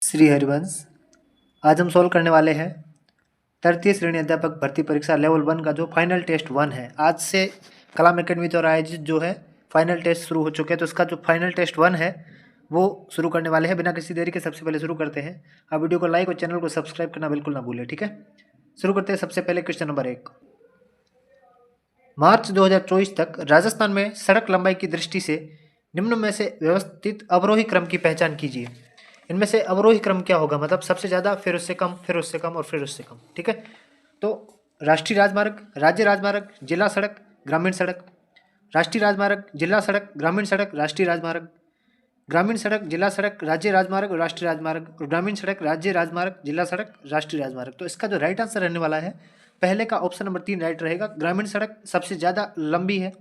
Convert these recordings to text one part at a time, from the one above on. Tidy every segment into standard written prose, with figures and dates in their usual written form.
श्री हरिवंश। आज हम सॉल्व करने वाले हैं तृतीय श्रेणी अध्यापक भर्ती परीक्षा लेवल 1 का जो फाइनल टेस्ट 1 है। आज से कलाम एकेडमी द्वारा आयोजित जो है फाइनल टेस्ट शुरू हो चुके हैं, तो इसका जो फाइनल टेस्ट 1 है वो शुरू करने वाले हैं। बिना किसी देरी के सबसे पहले शुरू करते हैं। आप वीडियो को लाइक और चैनल को सब्सक्राइब करना बिल्कुल ना भूलें, ठीक है। शुरू करते हैं। सबसे पहले क्वेश्चन नंबर 1। मार्च 2024 तक राजस्थान में सड़क लंबाई की दृष्टि से निम्न में से व्यवस्थित अवरोही क्रम की पहचान कीजिए। इनमें से अवरोही क्रम क्या होगा, मतलब सबसे ज़्यादा, फिर उससे कम, फिर उससे कम और फिर उससे कम, ठीक है। तो राष्ट्रीय राजमार्ग, राज्य राजमार्ग, जिला सड़क, ग्रामीण सड़क। राष्ट्रीय राजमार्ग, जिला सड़क, ग्रामीण सड़क, राष्ट्रीय राजमार्ग। ग्रामीण सड़क, जिला सड़क, राज्य राजमार्ग और राष्ट्रीय राजमार्ग। और ग्रामीण सड़क, राज्य राजमार्ग, जिला सड़क, राष्ट्रीय राजमार्ग। तो इसका जो राइट आंसर रहने वाला है पहले का ऑप्शन नंबर 3 राइट रहेगा। ग्रामीण सड़क सबसे ज़्यादा लंबी है,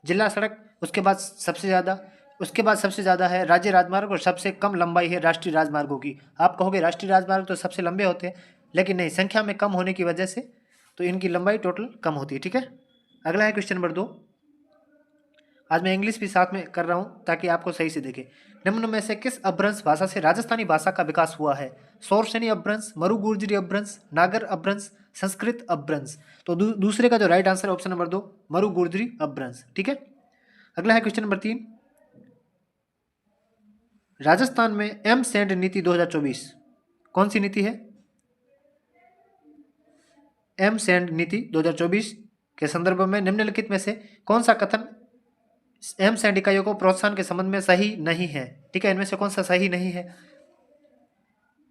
जिला सड़क उसके बाद सबसे ज़्यादा, उसके बाद सबसे ज़्यादा है राज्य राजमार्ग और सबसे कम लंबाई है राष्ट्रीय राजमार्गों की। आप कहोगे राष्ट्रीय राजमार्ग तो सबसे लंबे होते हैं, लेकिन नहीं, संख्या में कम होने की वजह से तो इनकी लंबाई टोटल कम होती है, ठीक है। अगला है क्वेश्चन नंबर 2। आज मैं इंग्लिश भी साथ में कर रहा हूँ ताकि आपको सही से देखे। निम्न में से किस अपभ्रंश भाषा से राजस्थानी भाषा का विकास हुआ है? शौरसेनी अपभ्रंश, मरु गुर्जरी अपभ्रंश, नागर अपभ्रंश, संस्कृत अपभ्रंश। तो दूसरे का जो राइट आंसर है ऑप्शन नंबर 2 मरु गुर्जरी अपभ्रंश, ठीक है। अगला है क्वेश्चन नंबर 3। राजस्थान में एम सैंड नीति 2024 कौन सी नीति है? एम सैंड नीति 2024 के संदर्भ में निम्नलिखित में से कौन सा कथन एम सैंड इकाइयों को प्रोत्साहन के संबंध में सही नहीं है? ठीक है, इनमें से कौन सा सही नहीं है?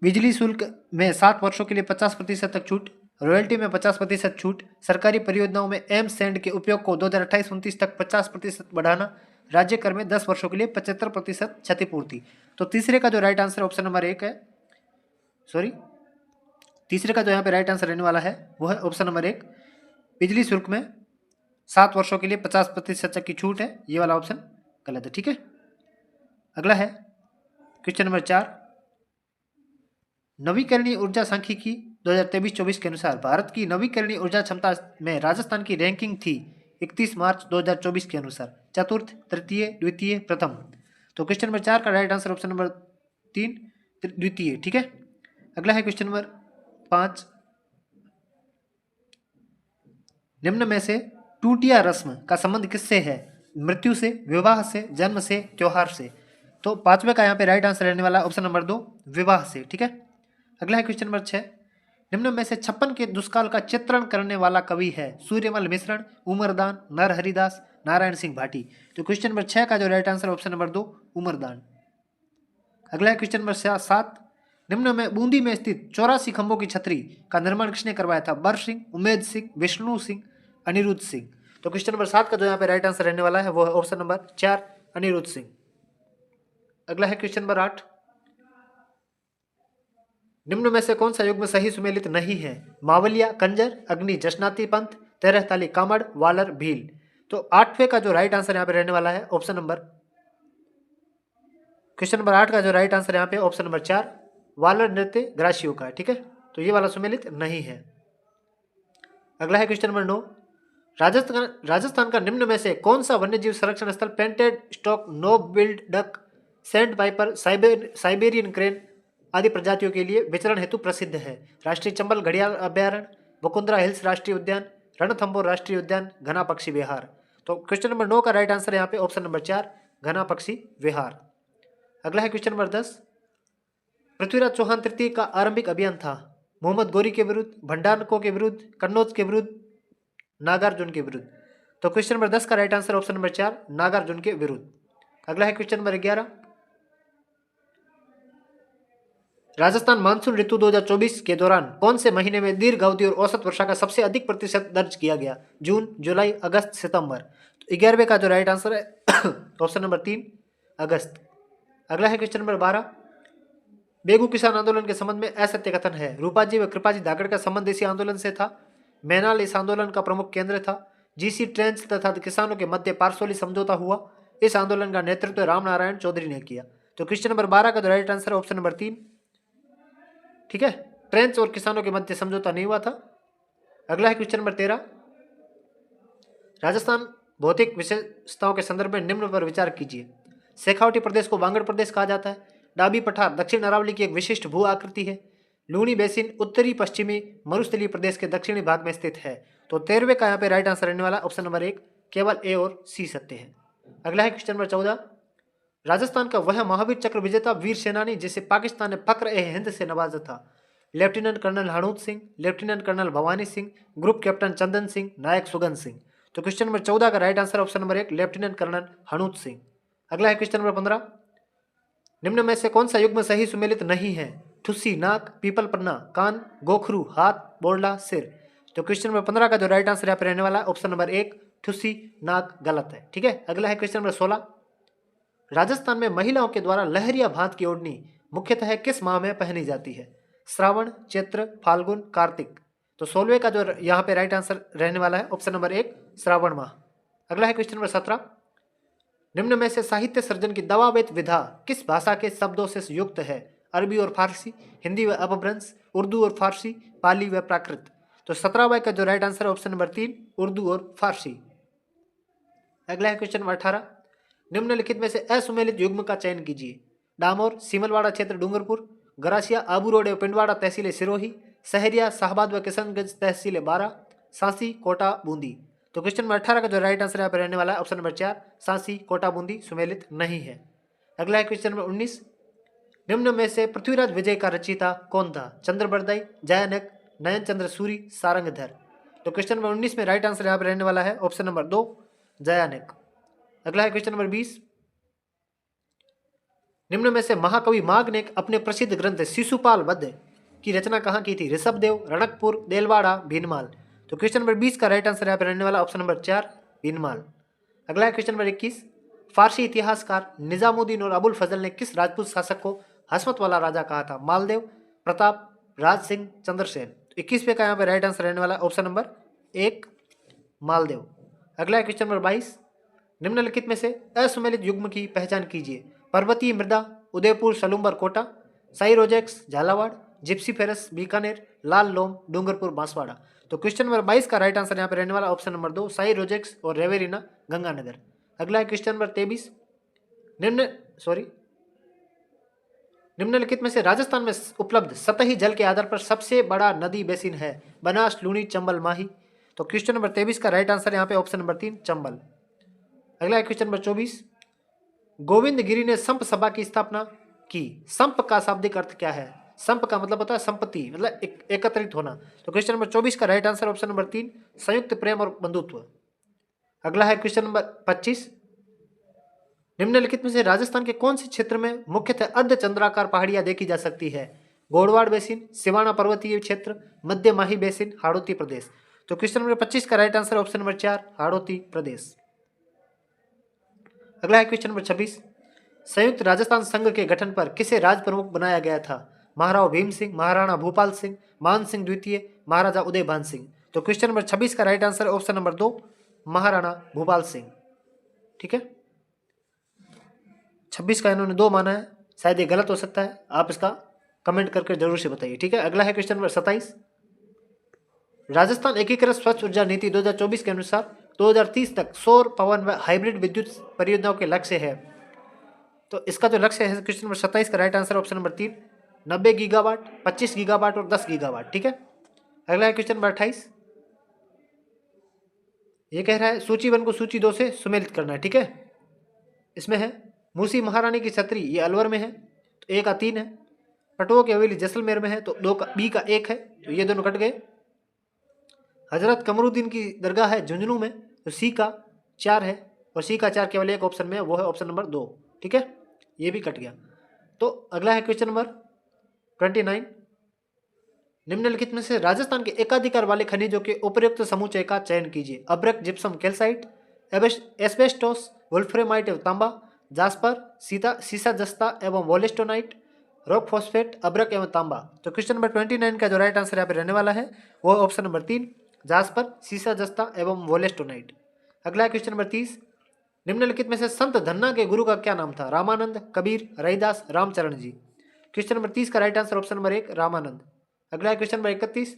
बिजली शुल्क में 7 वर्षों के लिए 50% तक छूट, रॉयल्टी में 50% छूट, सरकारी परियोजनाओं में एम सैंड के उपयोग को 2028-29 तक 50% बढ़ाना, राज्य कर में 10 वर्षों के लिए 75% क्षतिपूर्ति। तो तीसरे का जो राइट आंसर ऑप्शन नंबर 1 है, सॉरी, तीसरे का जो यहाँ पे राइट आंसर रहने वाला है वो है ऑप्शन नंबर 1। बिजली शुल्क में 7 वर्षों के लिए 50% तक की छूट है, ये वाला ऑप्शन गलत है, ठीक है। अगला है क्वेश्चन नंबर 4। नवीकरणीय ऊर्जा सांख्यिकी 2023-24 के अनुसार भारत की नवीकरणीय ऊर्जा क्षमता में राजस्थान की रैंकिंग थी 31 मार्च 2024 के अनुसार, चतुर्थ, तृतीय, द्वितीय, प्रथम। तो क्वेश्चन नंबर 4 का राइट आंसर ऑप्शन नंबर 3 द्वितीय, ठीक है। अगला है क्वेश्चन नंबर 5। निम्न में से टूटिया रस्म का संबंध किससे है? मृत्यु से, विवाह से, जन्म से, त्योहार से। तो पांचवे का यहाँ पे राइट आंसर रहने वाला ऑप्शन नंबर 2 विवाह से, ठीक है। अगला है क्वेश्चन नंबर 6। निम्न में से 56 के दुष्काल का चित्रण करने वाला कवि है? सूर्यमल मिश्रण, उमरदान, नरहरिदास, नारायण सिंह भाटी। तो क्वेश्चन नंबर 6 का जो right answer option number 2 Umardan. अगला है क्वेश्चन नंबर 7। निम्न में बूंदी में स्थित 84 खंभों की छतरी का निर्माण किसने करवाया था? बर सिंह, उमेद सिंह, विष्णु सिंह, अनिरुद्ध सिंह। तो क्वेश्चन नंबर 7 का जो यहाँ पे राइट आंसर रहने वाला है वो है ऑप्शन नंबर 4 अनिरुद्ध सिंह। अगला है क्वेश्चन नंबर 8। निम्न में से कौन सा युग्म सही सुमेलित नहीं है? मावलिया, कंजर, अग्नि, जशनाती पंथ, तेरहताली कामड़, वालर, भील। तो 8वें का जो राइट आंसर यहाँ पे रहने वाला है ऑप्शन नंबर, क्वेश्चन नंबर 8 का जो राइट आंसर यहाँ पे ऑप्शन नंबर 4 वालर नृत्य ग्रासियों का, ठीक है। तो ये वाला सुमेलित नहीं है। अगला है क्वेश्चन नंबर 9। राजस्थान का निम्न में से कौन सा वन्यजीव संरक्षण स्थल painted stock, know billed duck, sand Piper, Siberian crane आदि प्रजातियों के लिए विचरण हेतु प्रसिद्ध है? राष्ट्रीय चंबल घड़ियाल अभ्यारण्य, मुकुंदरा हिल्स राष्ट्रीय उद्यान, रणथंभौर राष्ट्रीय उद्यान, घना पक्षी विहार। तो क्वेश्चन नंबर 9 का राइट आंसर यहाँ पे ऑप्शन नंबर 4 घना पक्षी विहार। अगला है क्वेश्चन नंबर 10। पृथ्वीराज चौहान तृतीय का आरंभिक अभियान था मोहम्मद गौरी के विरुद्ध, भंडारको के विरुद्ध, कन्नौज के विरुद्ध, नागार्जुन के विरुद्ध। तो क्वेश्चन नंबर 10 का right answer option number 4 Nagarjun के विरुद्ध। अगला है क्वेश्चन नंबर 11। राजस्थान मानसून ऋतु 2024 के दौरान कौन से महीने में दीर्घ अवधि और औसत वर्षा का सबसे अधिक प्रतिशत दर्ज किया गया? जून, जुलाई, अगस्त, सितंबर। तो 11वें का जो राइट आंसर है ऑप्शन नंबर 3 अगस्त। अगला है क्वेश्चन नंबर 12। बेगू किसान आंदोलन के संबंध में असत्य कथन है? रूपाजी व कृपाजी धागड़ का संबंध इसी आंदोलन से था, मैनाल इस आंदोलन का प्रमुख केंद्र था, जीसी ट्रेंच तथा किसानों के मध्य पारसोली समझौता हुआ, इस आंदोलन का नेतृत्व रामनारायण चौधरी ने किया। तो क्वेश्चन नंबर 12 का जो राइट आंसर है ऑप्शन नंबर 3, ठीक है। ट्रेंच और किसानों के मध्य समझौता नहीं हुआ था। अगला है क्वेश्चन नंबर 13। राजस्थान भौतिक विशेषताओं के संदर्भ में निम्न पर विचार कीजिए। शेखावटी प्रदेश को बांगड़ प्रदेश कहा जाता है, डाबी पठार दक्षिण अरावली की एक विशिष्ट भू आकृति है। लूनी बेसिन उत्तरी पश्चिमी मरुस्थलीय प्रदेश के दक्षिणी भाग में स्थित है। तो 13वें का यहाँ पे राइट आंसर रहने वाला ऑप्शन नंबर 1, केवल ए और सी सत्य है। अगला है क्वेश्चन नंबर 14, राजस्थान का वह महावीर चक्र विजेता वीर सेनानी जिसे पाकिस्तान ने फक्र ए हिंद से नवाजा था। Lieutenant colonel Harnoot Singh, lieutenant colonel Bhawani Singh, group captain Chandan Singh, Naik Sugandh Singh. तो क्वेश्चन नंबर 14 का right answer option number 1, lieutenant colonel Harnoot Singh. अगला है क्वेश्चन नंबर 15, निम्न में से कौन सा युग्म सही सुमेलित नहीं है। ठुस्सी, नाक, पीपल पन्ना, कान, गोखरू, हाथ, बोरला, सिर। तो क्वेश्चन नंबर 15 का जो राइट आंसर यहाँ पे रहने वाला ऑप्शन नंबर 1, ठुस्सी, नाक गलत है। ठीक है, अगला है क्वेश्चन नंबर 16, राजस्थान में महिलाओं के द्वारा लहरिया भात की ओढ़नी मुख्यतः किस माह में पहनी जाती है। श्रावण, चैत्र, फाल्गुन, कार्तिक। तो 16वें का जो यहाँ पे राइट आंसर रहने वाला है ऑप्शन नंबर 1, श्रावण माह। अगला है क्वेश्चन नंबर 17, निम्न में से साहित्य सर्जन की दवावेत विधा किस भाषा के शब्दों से युक्त है। अरबी और फारसी, हिंदी व अपभ्रंश, उर्दू और फारसी, पाली व प्राकृत। तो 17वां का जो राइट आंसर है ऑप्शन नंबर 3, उर्दू और फारसी। अगला है क्वेश्चन नंबर 18, निम्नलिखित में से असुमेलित युग्म का चयन कीजिए। डामोर, सीमलवाड़ा क्षेत्र डूंगरपुर, गरासिया, आबू रोड एवं पिंडवाड़ा तहसील सिरोही, सहरिया, शाहबाद व किशनगंज तहसील बारा, सांसी, कोटा, बूंदी। तो क्वेश्चन नंबर 18 का जो राइट आंसर यहाँ पर रहने वाला है ऑप्शन नंबर 4, सांसी, कोटा, बूंदी सुमेलित नहीं है। अगला है क्वेश्चन नंबर 19, निम्न में से पृथ्वीराज विजय का रचयिता कौन था। चंद्रबरदाई, जयानक, नयन चंद्र सूरी, सारंगधर। तो क्वेश्चन नंबर 19 में राइट आंसर यहाँ पर रहने वाला है ऑप्शन नंबर 2, जयानक। अगला है क्वेश्चन नंबर 20, निम्न में से महाकवि माघ ने अपने प्रसिद्ध ग्रंथ शिशुपाल वध की रचना कहाँ की थी। ऋषभदेव, रणकपुर, देलवाड़ा, भीनमाल। तो क्वेश्चन नंबर 20 का राइट आंसर यहाँ पे रहने वाला ऑप्शन नंबर 4, भीनमाल। अगला है क्वेश्चन नंबर 21, फारसी इतिहासकार निजामुद्दीन और अबुल फजल ने किस राजपूत शासक को हसमत वाला राजा कहा था। मालदेव, प्रताप, राज सिंह, चंद्रसेन। 21वें का यहाँ पे राइट आंसर रहने वाला ऑप्शन नंबर 1, मालदेव। अगला है क्वेश्चन नंबर 22, निम्नलिखित में से असुमेलित युग्म की पहचान कीजिए। पर्वतीय मृदा, उदयपुर, सलूम्बर, कोटा, साई रोजेक्स, झालावाड़, जिप्सी फेरस, बीकानेर, लाल लोम, डूंगरपुर, बांसवाड़ा। तो क्वेश्चन नंबर 22 का राइट आंसर यहाँ पे रहने वाला ऑप्शन नंबर 2, साई रोजेक्स और रेवेरिना, गंगानगर। अगला है क्वेश्चन नंबर 23, निम्नलिखित में से राजस्थान में उपलब्ध सतही जल के आधार पर सबसे बड़ा नदी बेसिन है। बनास, लूनी, चंबल, माही। तो क्वेश्चन नंबर 23 का राइट आंसर यहाँ पे ऑप्शन नंबर 3, चंबल। अगला है क्वेश्चन नंबर 24, गोविंद गिरी ने संप सभा की स्थापना की। संप का शाब्दिक अर्थ क्या है। संप का मतलब होता है संपत्ति, मतलब एकत्रित होना। तो क्वेश्चन नंबर 24 का राइट आंसर ऑप्शन नंबर 3, संयुक्त प्रेम और बंधुत्व। अगला है क्वेश्चन नंबर 25, निम्नलिखित में से राजस्थान के कौन से क्षेत्र में मुख्यतः अर्धचंद्राकार पहाड़ियां देखी जा सकती है। गोड़वाड़ बेसिन, सिवाना पर्वतीय क्षेत्र, मध्य माही बेसिन, हाड़ौती प्रदेश। तो क्वेश्चन नंबर 25 का right answer option number 4, Hadoti प्रदेश। अगला है क्वेश्चन नंबर 26, संयुक्त राजस्थान संघ के गठन पर किसे राज प्रमुख बनाया गया था। महाराव भीम सिंह, महाराणा भूपाल सिंह, मान सिंह द्वितीय, महाराजा उदयभान सिंह। तो क्वेश्चन नंबर 26 का right answer option number 2, Maharana Bhupal Singh. ठीक है, 26 का इन्होंने 2 माना है, शायद ये गलत हो सकता है, आप इसका कमेंट करके जरूर से बताइए। ठीक है, अगला है क्वेश्चन नंबर 27, राजस्थान एकीकृत स्वच्छ ऊर्जा नीति 2024 के अनुसार 2030 तक सौर, पवन व हाइब्रिड विद्युत परियोजनाओं के लक्ष्य है। तो इसका जो लक्ष्य है क्वेश्चन नंबर 27 का right answer option number 3, 90 gigawatt, 25 gigawatt और 10 गीगावाट। ठीक है, अगला है क्वेश्चन नंबर 28, ये कह रहा है सूची 1 को सूची 2 से सुमेलित करना है। ठीक है, इसमें है मूसी महारानी की छतरी, ये अलवर में है, तो A का 3 है। पटुआ की हवेली जैसलमेर में है, तो B का 1 है, तो ये दोनों कट गए। हजरत कमरुद्दीन की दरगाह है झुंझुनू में, तो C का 4 है, और C का 4 केवल एक ऑप्शन में है, वो है ऑप्शन नंबर 2। ठीक है, ये भी कट गया। तो अगला है क्वेश्चन नंबर 29, निम्नलिखित में से राजस्थान के एकाधिकार वाले खनिजों के उपयुक्त समुच्चय का चयन कीजिए। अब्रक, जिप्सम, कैल्साइट, एस्बेस्टोस, वुल्फ्रेमाइट एवं तांबा, जास्पर, सीसा जस्ता एवं वोलेस्टोनाइट, रॉक फॉस्फेट, अब्रक एवं तांबा। तो क्वेश्चन नंबर 29 का जो राइट आंसर यहाँ पे रहने वाला है वो ऑप्शन नंबर 3, जास्पर, सीसा जस्ता एवं वोलेस्टोनाइट। अगला है क्वेश्चन नंबर 30, निम्नलिखित में से संत धन्ना के गुरु का क्या नाम था। रामानंद, कबीर, रैदास, रामचरण जी। क्वेश्चन नंबर 30 का right answer option number 1, Ramanand. अगला है क्वेश्चन नंबर 31,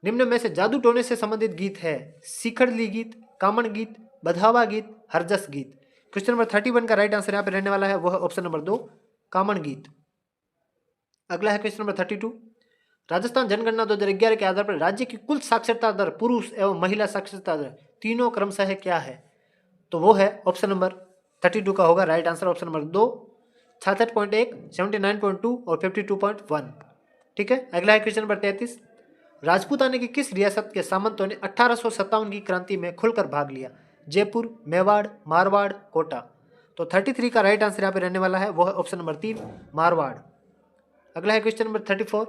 निम्न में से जादू टोने से संबंधित गीत है। शिखरली गीत, कामन गीत, बधावा गीत, हरजस गीत। क्वेश्चन नंबर 31 का राइट आंसर यहाँ पे रहने वाला है वह ऑप्शन नंबर 2, कामन गीत। अगला है क्वेश्चन नंबर 32। राजस्थान जनगणना 2011 के आधार पर राज्य की कुल साक्षरता दर पुरुष एवं महिला साक्षरता दर तीनों क्रमशः क्या है? तो वो है ऑप्शन नंबर 32 का होगा राइट आंसर ऑप्शन नंबर 2, 66.1, 79.2 और 52.1। ठीक है। अगला है क्वेश्चन नंबर 33। राजपूताने की किस रियासत के सामंतों ने 1857 की क्रांति में खुलकर भाग लिया? जयपुर, मेवाड़, मारवाड़, कोटा। तो 33 का राइट आंसर यहाँ पे रहने वाला है वो है ऑप्शन नंबर 3, मारवाड़। अगला है क्वेश्चन नंबर 34।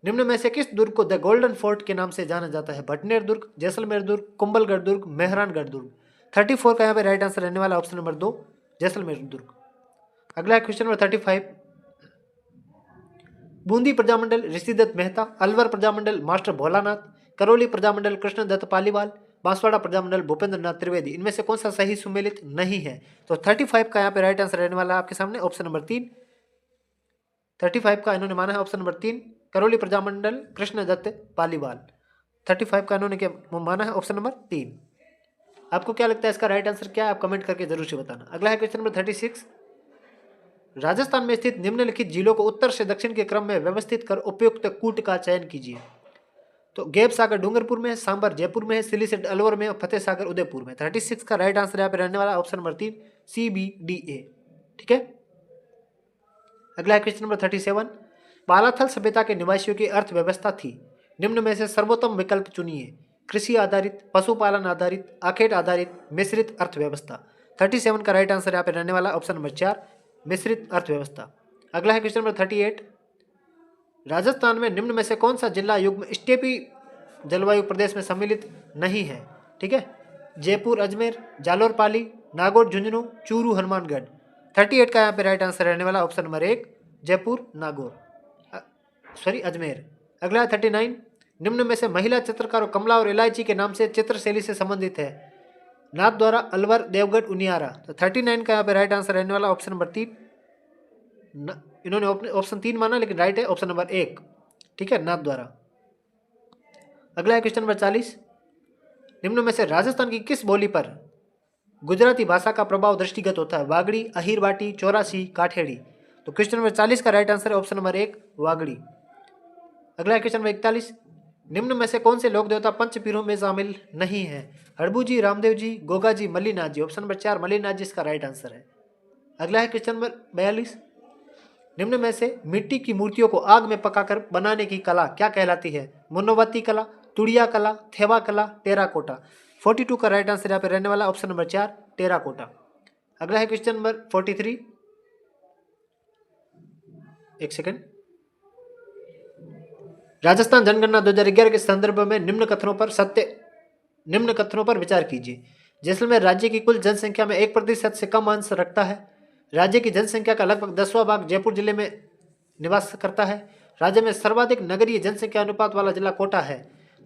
निम्न में से किस दुर्ग को द गोल्डन फोर्ट के नाम से जाना जाता है? भटनेर दुर्ग, जैसलमेर दुर्ग, कुंभलगढ़ दुर्ग, मेहरानगढ़ दुर्ग। 34 का यहाँ पे राइट आंसर रहने वाला ऑप्शन नंबर 2, जैसलमेर दुर्ग। अगला है question number 35। Bundi Prajamandal Rishidatt Mehta, Alwar Prajamandal master Bholanath, Karauli Prajamandal Krishnadatt Paliwal, Banswara Prajamandal Bhupendra Nath Trivedi. इनमें से कौन सा सही सुमेलित नहीं है? तो 35 का यहाँ पे राइट आंसर रहने वाला है आपके सामने ऑप्शन नंबर 3। 35 का इन्होंने माना है ऑप्शन नंबर 3, करौली प्रजामंडल कृष्णदत्त पालीवाल। 35 का इन्होंने क्या माना है ऑप्शन नंबर 3। आपको क्या लगता है इसका राइट आंसर क्या है? आप कमेंट करके जरूर से बताना। अगला है क्वेश्चन नंबर 36। राजस्थान में स्थित निम्नलिखित जिलों को उत्तर से दक्षिण के क्रम में व्यवस्थित कर उपयुक्त कूट का चयन कीजिए। तो गैप सागर डूंगरपुर में है, सांबर जयपुर में है, सिलीसेट अलवर में, फतेह सागर उदयपुर में। 36 का राइट आंसर यहाँ पे रहने वाला ऑप्शन नंबर 3, CBDA। ठीक है। अगला है क्वेश्चन नंबर 37। बालाथल सभ्यता के निवासियों की अर्थव्यवस्था थी, निम्न में से सर्वोत्तम विकल्प चुनिए। कृषि आधारित, पशुपालन आधारित, आखेट आधारित, मिश्रित अर्थव्यवस्था। 37 का राइट आंसर यहाँ पे रहने वाला ऑप्शन नंबर 4, मिश्रित अर्थव्यवस्था। अगला है क्वेश्चन नंबर 38। राजस्थान में निम्न में से कौन सा जिला युग्म स्टेपी जलवायु प्रदेश में सम्मिलित नहीं है? ठीक है। जयपुर अजमेर, जालोर पाली, नागौर झुंझुनू, चूरू हनुमानगढ़। 38 का यहाँ पे राइट आंसर रहने वाला ऑप्शन नंबर 1, जयपुर नागौर अजमेर। अगला 39। निम्न में से महिला चित्रकारों कमला और इलायची के नाम से चित्रशैली से संबंधित है? नाथ द्वारा, अलवर, देवगढ़, उनियारा। तो 39 का यहाँ पे राइट आंसर रहने वाला ऑप्शन नंबर 3। इन्होंने ऑप्शन 3 माना लेकिन राइट है ऑप्शन नंबर 1। ठीक है, नाथ द्वारा। अगला है क्वेश्चन नंबर 40। निम्न में से राजस्थान की किस बोली पर गुजराती भाषा का प्रभाव दृष्टिगत होता है? वागड़ी, अहिरवाटी, चौरासी, काठेड़ी। तो क्वेश्चन नंबर 40 का राइट आंसर है ऑप्शन नंबर 1, वागड़ी। अगला है क्वेश्चन नंबर 41। निम्न में से कौन से लोक देवता पंचपीरों में शामिल नहीं है? हड़बू जी, रामदेव जी, गोगा जी, मल्लीनाथ जी। ऑप्शन नंबर 4, मल्लीनाथ जी इसका राइट आंसर है। अगला है क्वेश्चन नंबर 42। निम्न में से मिट्टी की मूर्तियों को आग में पकाकर बनाने की कला क्या कहलाती है? मुन्नवती कला, तुड़िया कला, थेवा कला, टेराकोटा। 42 का राइट आंसर यहाँ पे रहने वाला ऑप्शन नंबर 4, टेराकोटा। अगला है क्वेश्चन नंबर 43। एक सेकंड। राजस्थान जनगणना 2011 के संदर्भ में निम्न कथनों पर विचार कीजिए। जैसलमेर राज्य की कुल जनसंख्या में 1% से कम अंश रखता है। राज्य की जनसंख्या का लगभग 10वां भाग जयपुर जिले में निवास करता है। राज्य में सर्वाधिक नगरीय जनसंख्या अनुपात वाला जिला कोटा है।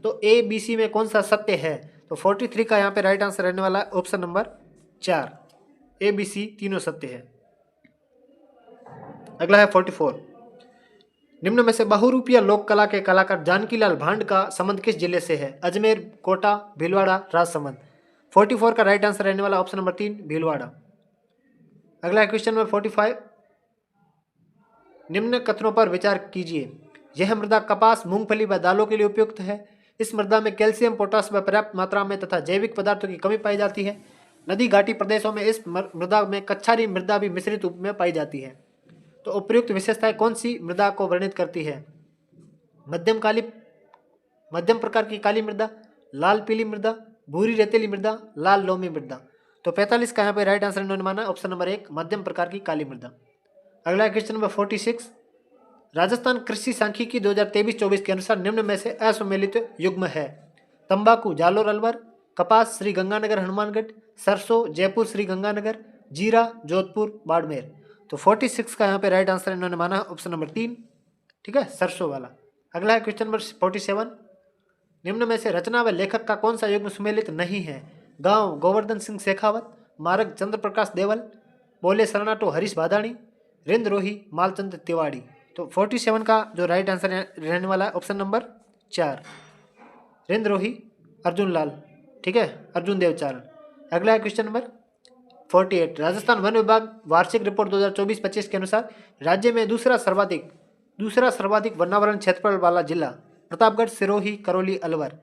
तो ABC में कौन सा सत्य है? तो 43 का यहाँ पे राइट आंसर रहने वाला है ऑप्शन नंबर 4, ABC तीनों सत्य है। अगला है 44। निम्न में से बहुरूपिया लोक कला के कलाकार जानकीलाल भांड का संबंध किस जिले से है? अजमेर, कोटा, भीलवाड़ा, राजसमंद। 44 का राइट आंसर रहने वाला ऑप्शन नंबर 3, भीलवाड़ा। अगला है क्वेश्चन नंबर 45। निम्न कथनों पर विचार कीजिए। यह मृदा कपास, मूंगफली व दालों के लिए उपयुक्त है। इस मृदा में कैल्शियम, पोटास व पर्याप्त मात्रा में तथा जैविक पदार्थों की कमी पाई जाती है। नदी घाटी प्रदेशों में इस मृदा में कच्छारी मृदा भी मिश्रित रूप में पाई जाती है। तो उपयुक्त विशेषताएं कौन सी मृदा को वर्णित करती है? मध्यम प्रकार की काली मृदा, लाल पीली मृदा, भूरी रेतीली मृदा, लाल लोमी मृदा। तो 45 का यहाँ पे राइट आंसर इन्होंने माना ऑप्शन नंबर 1, मध्यम प्रकार की काली मृदा। अगला क्वेश्चन नंबर 46। राजस्थान कृषि सांख्यिकी 2023-24 के अनुसार निम्न में से असम्मिलित युग्म है? तंबाकू जालोर अलवर, कपास श्री गंगानगर हनुमानगढ़, सरसों जयपुर श्री गंगानगर, जीरा जोधपुर बाड़मेर। तो 46 का यहाँ पे राइट आंसर इन्होंने माना ऑप्शन नंबर 3। ठीक है, सरसों वाला। अगला है क्वेश्चन नंबर 47। निम्न में से रचना व लेखक का कौन सा युग्म सुमेलित नहीं है? गांव गोवर्धन सिंह शेखावत, मार्ग चंद्र प्रकाश देवल, बोले सरनाटो हरीश भादाणी, रिंद्रोही मालचंद तिवाड़ी। तो 47 का जो राइट आंसर रहने वाला है ऑप्शन नंबर 4, रिंद्रोही अर्जुन लाल। ठीक है, अर्जुन देवचारण। अगला है क्वेश्चन नंबर 48। राजस्थान वन विभाग वार्षिक रिपोर्ट 2024-25 के अनुसार राज्य में दूसरा सर्वाधिक वनावरण क्षेत्रफल वाला जिला प्रतापगढ़, सिरोही, करौली, अलवर।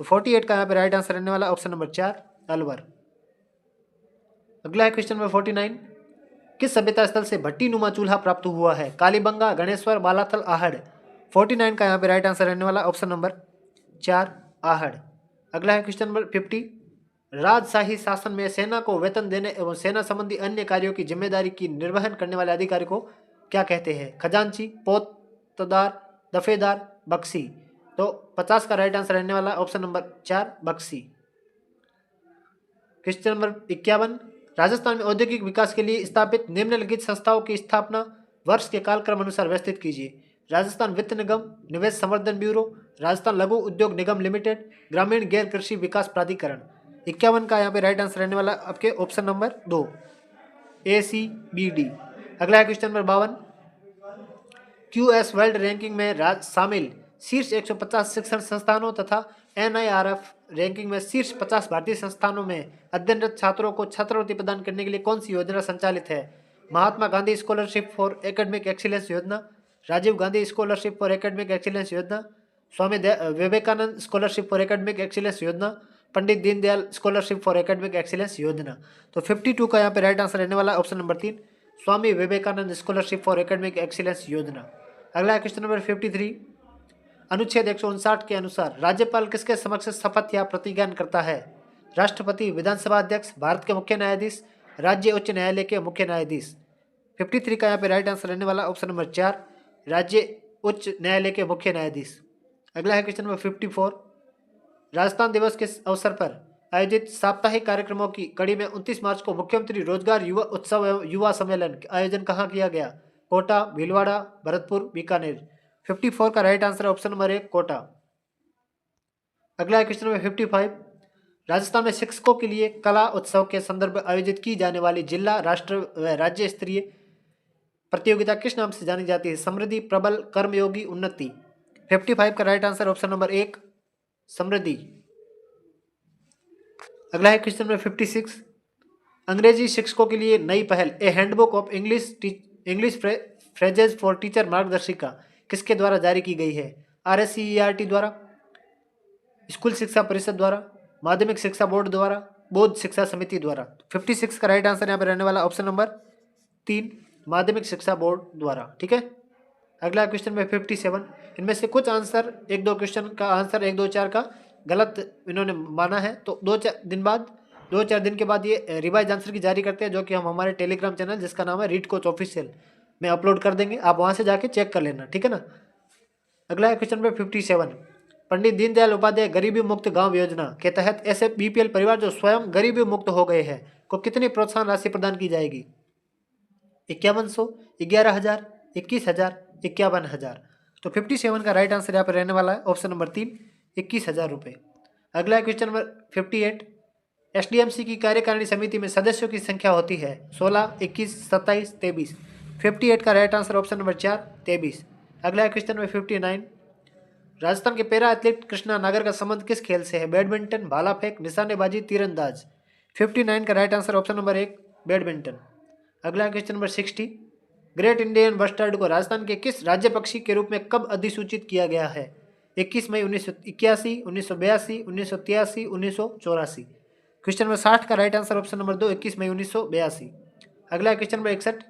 तो 48 का यहाँ पे राइट आंसर रहने वाला ऑप्शन नंबर 4 अलवर। अगला है क्वेश्चन नंबर 49। किस सभ्यता स्थल से भट्टी नुमा चूल्हा प्राप्त हुआ है? कालीबंगा, गणेश्वर, बालाथल, आहड़। 49 का यहाँ पे राइट आंसर रहने वाला ऑप्शन नंबर 4 आहड़। अगला है क्वेश्चन नंबर 50। राजशाही शासन में सेना को वेतन देने एवं सेना संबंधी अन्य कार्यों की जिम्मेदारी की निर्वहन करने वाले अधिकारी को क्या कहते हैं? खजांची, पोतदार, दफेदार, बख्शी। तो 50 का राइट आंसर रहने वाला option number 4 Bakshi. Question number 51। Rajasthan में औद्योगिक विकास के लिए स्थापित निम्नलिखित संस्थाओं की स्थापना वर्ष के कालक्रम अनुसार व्यवस्थित कीजिए। राजस्थान वित्त निगम, निवेश संवर्धन ब्यूरो, राजस्थान लघु उद्योग निगम लिमिटेड, ग्रामीण गैर कृषि विकास प्राधिकरण। 51 का यहाँ पे राइट आंसर रहने वाला आपके ऑप्शन नंबर 2 ACBD। अगला है question number 52। QS world ranking में शामिल शीर्ष 150 शिक्षण संस्थानों तथा NIRF रैंकिंग में शीर्ष 50 भारतीय संस्थानों में अध्ययनरत छात्रों को छात्रवृत्ति प्रदान करने के लिए कौन सी योजना संचालित है? Mahatma Gandhi scholarship for academic excellence योजना, Rajiv Gandhi scholarship for academic excellence योजना, Swami Vivekananda scholarship for academic excellence योजना, Pandit Deendayal scholarship for academic excellence योजना। तो 52 का यहाँ पे राइट आंसर रहने वाला option number 3 Swami Vivekananda scholarship for academic excellence योजना। अगला क्वेश्चन नंबर 53। अनुच्छेद 159 के अनुसार राज्यपाल किसके समक्ष शपथ या प्रतिज्ञान करता है? राष्ट्रपति, विधानसभा अध्यक्ष, भारत के मुख्य न्यायाधीश, राज्य उच्च न्यायालय के मुख्य न्यायाधीश। 53 का यहाँ पे राइट आंसर रहने वाला ऑप्शन नंबर 4 राज्य उच्च न्यायालय के मुख्य न्यायाधीश। अगला है क्वेश्चन नंबर 54। राजस्थान दिवस के अवसर पर आयोजित साप्ताहिक कार्यक्रमों की कड़ी में 29 मार्च को मुख्यमंत्री रोजगार युवा उत्सव एवं युवा सम्मेलन का आयोजन कहाँ किया गया? कोटा, भीलवाड़ा, भरतपुर, बीकानेर। 54 का right answer option number 1 Kota. अगला है क्वेश्चन नंबर 55। राजस्थान में शिक्षकों के लिए कला उत्सव के संदर्भ में आयोजित की जाने वाली जिला, राष्ट्र व राज्य स्तरीय प्रतियोगिता किस नाम से जानी जाती है? समृद्धि, प्रबल, कर्मयोगी, उन्नति। 55 का राइट आंसर ऑप्शन नंबर 1 समृद्धि। अगला है क्वेश्चन नंबर 56। अंग्रेजी शिक्षकों के लिए नई पहल a handbook of English phrases for teacher मार्गदर्शिका किसके द्वारा जारी की गई है? RSCERT द्वारा, स्कूल शिक्षा परिषद द्वारा, माध्यमिक शिक्षा बोर्ड द्वारा, बौद्ध शिक्षा समिति द्वारा। 56 का राइट आंसर यहाँ पर रहने वाला ऑप्शन नंबर 3 माध्यमिक शिक्षा बोर्ड द्वारा। ठीक है। अगला क्वेश्चन में 57। इनमें से कुछ आंसर 1-2 क्वेश्चन का आंसर 1-2-4 का गलत इन्होंने माना है, तो 2-4 दिन के बाद ये रिवाइज आंसर की जारी करते हैं, जो कि हम हमारे टेलीग्राम चैनल जिसका नाम है रीड कोच ऑफिशियल में अपलोड कर देंगे। आप वहां से जाके चेक कर लेना, ठीक है ना। अगला क्वेश्चन नंबर 57। पंडित दीनदयाल उपाध्याय गरीबी मुक्त गांव योजना के तहत ऐसे BPL परिवार जो स्वयं गरीबी मुक्त हो गए हैं को कितनी प्रोत्साहन राशि प्रदान की जाएगी? 5100, 11000, 21000, 51000। तो 57 का राइट आंसर यहाँ पर रहने वाला है ऑप्शन नंबर 3 21,000 रुपये। अगला क्वेश्चन नंबर 58। SDMC की कार्यकारिणी समिति में सदस्यों की संख्या होती है 16, 21, 27, 23। 58 का राइट आंसर ऑप्शन नंबर 4 23। अगला क्वेश्चन नंबर 59। राजस्थान के पैरा एथलीट कृष्णा नागर का संबंध किस खेल से है? बैडमिंटन, भाला फेंक, निशानेबाजी, तीरंदाज। 59 का right answer option number 1 badminton. अगला question number 60। Great Indian bustard को राजस्थान के किस राज्य पक्षी के रूप में कब अधिसूचित किया गया है? 21 मई 1981, 1982, 1983, 1984। क्वेश्चन नंबर 60 का राइट आंसर ऑप्शन नंबर 2 21 मई 1982। अगला question number 61।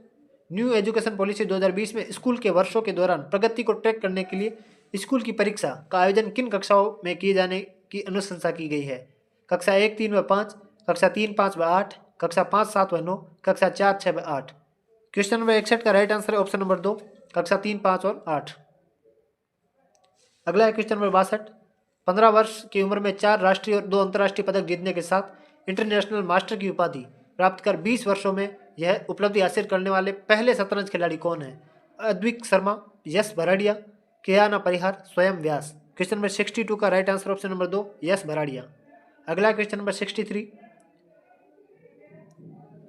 New education policy 2020 में स्कूल के वर्षों के दौरान प्रगति को ट्रैक करने के लिए स्कूल की परीक्षा का आयोजन किन कक्षाओं में किए जाने की अनुशंसा की गई है? कक्षा 1, 3 व 5, कक्षा 3, 5 व 8, कक्षा 5, 7 व 9, कक्षा 4, 6 व 8। क्वेश्चन नंबर 61 का राइट आंसर है ऑप्शन नंबर 2 कक्षा 3, 5 और 8। अगला है क्वेश्चन नंबर 62। 15 वर्ष की उम्र में 4 राष्ट्रीय और 2 अंतर्राष्ट्रीय पदक जीतने के साथ इंटरनेशनल मास्टर की उपाधि प्राप्त कर 20 वर्षों में यह उपलब्धि हासिल करने वाले पहले शतरंज खिलाड़ी कौन है? अद्विक शर्मा, यश भराड़िया, केयाना परिहार, स्वयं व्यास। क्वेश्चन नंबर 62 का राइट आंसर ऑप्शन नंबर 2 यश भराड़िया। अगला क्वेश्चन नंबर 63।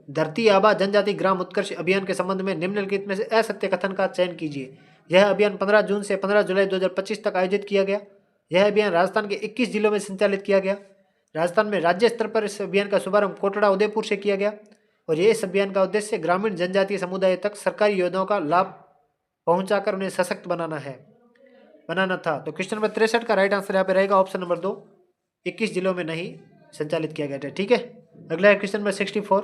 धरती आबा जनजाति ग्राम उत्कर्ष अभियान के संबंध में निम्नलिखित में से असत्य कथन का चयन कीजिए। यह अभियान 15 जून से 15 जुलाई 2025 तक आयोजित किया गया। यह अभियान राजस्थान के 21 जिलों में संचालित किया गया। राजस्थान में राज्य स्तर पर इस अभियान का शुभारंभ कोटड़ा उदयपुर से किया गया। और ये इस अभियान का उद्देश्य ग्रामीण जनजातीय समुदाय तक सरकारी योजनाओं का लाभ पहुंचाकर उन्हें सशक्त बनाना था। तो क्वेश्चन नंबर 63 का राइट आंसर यहाँ पे रहेगा ऑप्शन नंबर 2, 21 जिलों में नहीं संचालित किया गया था। ठीक है, अगला है क्वेश्चन नंबर 64।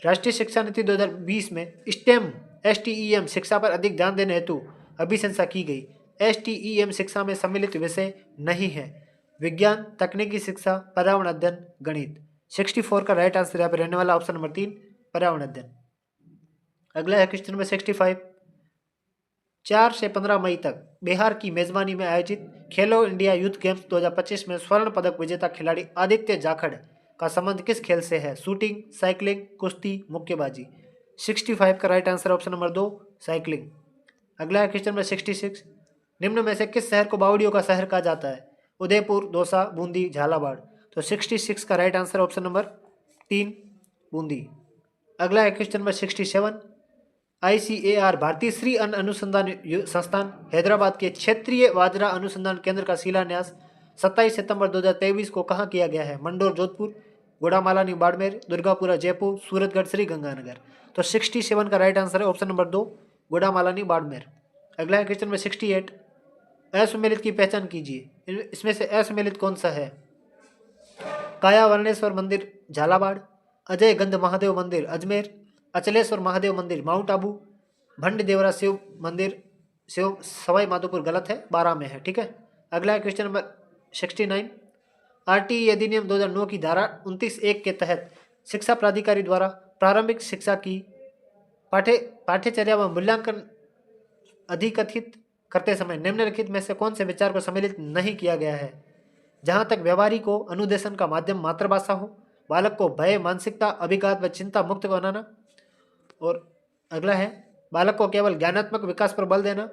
राष्ट्रीय शिक्षा नीति 2020 में स्टेम STEM शिक्षा पर अधिक ध्यान देने हेतु अभिशंसा की गई। STEM शिक्षा में सम्मिलित विषय नहीं है विज्ञान, तकनीकी शिक्षा, पर्यावरण अध्ययन, गणित। 64 का राइट आंसर यहाँ पे रहने वाला ऑप्शन नंबर 3, पर्यावरण अध्ययन। अगला है क्वेश्चन नंबर 65। 4 से 15 मई तक बिहार की मेजबानी में आयोजित खेलो इंडिया यूथ गेम्स 2025 में स्वर्ण पदक विजेता खिलाड़ी आदित्य जाखड़ का संबंध किस खेल से है? शूटिंग, साइकिलिंग, कुश्ती, मुक्केबाजी। 65 का right answer option number 2, cycling. अगला है क्वेश्चन नंबर 66। निम्न में से किस शहर को बावड़ियों का शहर कहा जाता है? उदयपुर, दौसा, बूंदी, झालावाड़। तो 66 का right answer option number 3, Bundi. अगला है क्वेश्चन नंबर 67। ICAR भारतीय श्री अन्न अनुसंधान संस्थान हैदराबाद के क्षेत्रीय बाजरा अनुसंधान केंद्र का शिलान्यास 27 सितंबर 2023 को कहाँ किया गया है? मंडोर जोधपुर, गुड़ामालानी बाड़मेर, दुर्गापुरा जयपुर, सूरतगढ़ श्री गंगानगर। तो 67 का राइट आंसर है ऑप्शन नंबर 2, गुड़ामालानी बाड़मेर। अगला है क्वेश्चन नंबर 68। असुमेलित की पहचान कीजिए, इसमें से असुमेलित कौन सा है? काया वर्णेश्वर मंदिर झालावाड़, अजय गंध महादेव मंदिर अजमेर, अचलेश्वर महादेव मंदिर माउंट आबू, भंड देवरा शिव मंदिर शिव सवाई माधोपुर। गलत है, 12 में है। ठीक है, अगला है क्वेश्चन नंबर 69। RTE अधिनियम 2009 की धारा 29(1) के तहत शिक्षा प्राधिकारी द्वारा प्रारंभिक शिक्षा की पाठ्यचर्या व मूल्यांकन अधिकथित करते समय निम्नलिखित में से कौन से विचार को सम्मिलित नहीं किया गया है? जहां तक व्यवहारिक हो, अनुदेशन का माध्यम मातृभाषा हो, बालक को भय, मानसिकता, अभिघात व चिंता मुक्त बनाना, और अगला है बालक को केवल ज्ञानात्मक विकास पर बल देना,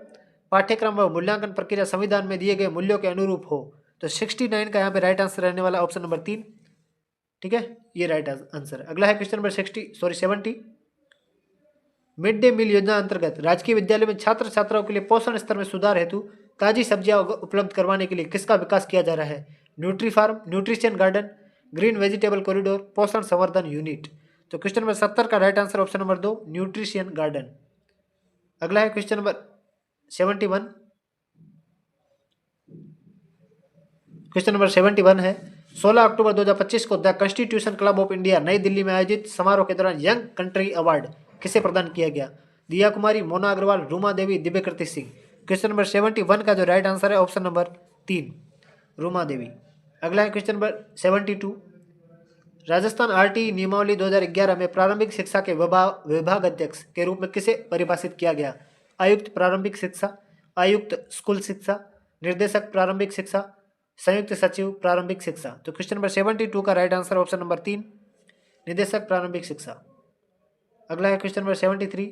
पाठ्यक्रम व मूल्यांकन प्रक्रिया संविधान में दिए गए मूल्यों के अनुरूप हो। तो 69 का यहाँ पे राइट आंसर रहने वाला ऑप्शन नंबर 3। ठीक है, ये राइट आंसर है। अगला है question number 70। Mid day meal योजना अंतर्गत राजकीय विद्यालय में छात्र छात्राओं के लिए पोषण स्तर में सुधार हेतु ताजी सब्जियां उपलब्ध करवाने के लिए किसका विकास किया जा रहा है? Nutri farm, nutrition garden, green vegetable corridor, पोषण संवर्धन यूनिट। तो क्वेश्चन नंबर 70 का right answer option number 2, nutrition garden. अगला है क्वेश्चन नंबर 71। क्वेश्चन नंबर 71 है 16 अक्टूबर 2025 को the constitution club of India नई दिल्ली में आयोजित समारोह के दौरान यंग कंट्री अवार्ड किसे प्रदान किया गया? दिया कुमारी, मोना अग्रवाल, रूमा देवी, दिव्यकृति सिंह। क्वेश्चन नंबर 71 का जो राइट आंसर है ऑप्शन नंबर 3, रूमा देवी। अगला है क्वेश्चन नंबर 72। राजस्थान RTE नियमावली 2011 में प्रारंभिक शिक्षा के विभाग अध्यक्ष के रूप में किसे परिभाषित किया गया? आयुक्त प्रारंभिक शिक्षा, आयुक्त स्कूल शिक्षा, निर्देशक प्रारंभिक शिक्षा, संयुक्त सचिव प्रारंभिक शिक्षा। तो क्वेश्चन नंबर 72 का राइट आंसर ऑप्शन नंबर 3, निदेशक प्रारंभिक शिक्षा। अगला है क्वेश्चन नंबर 73।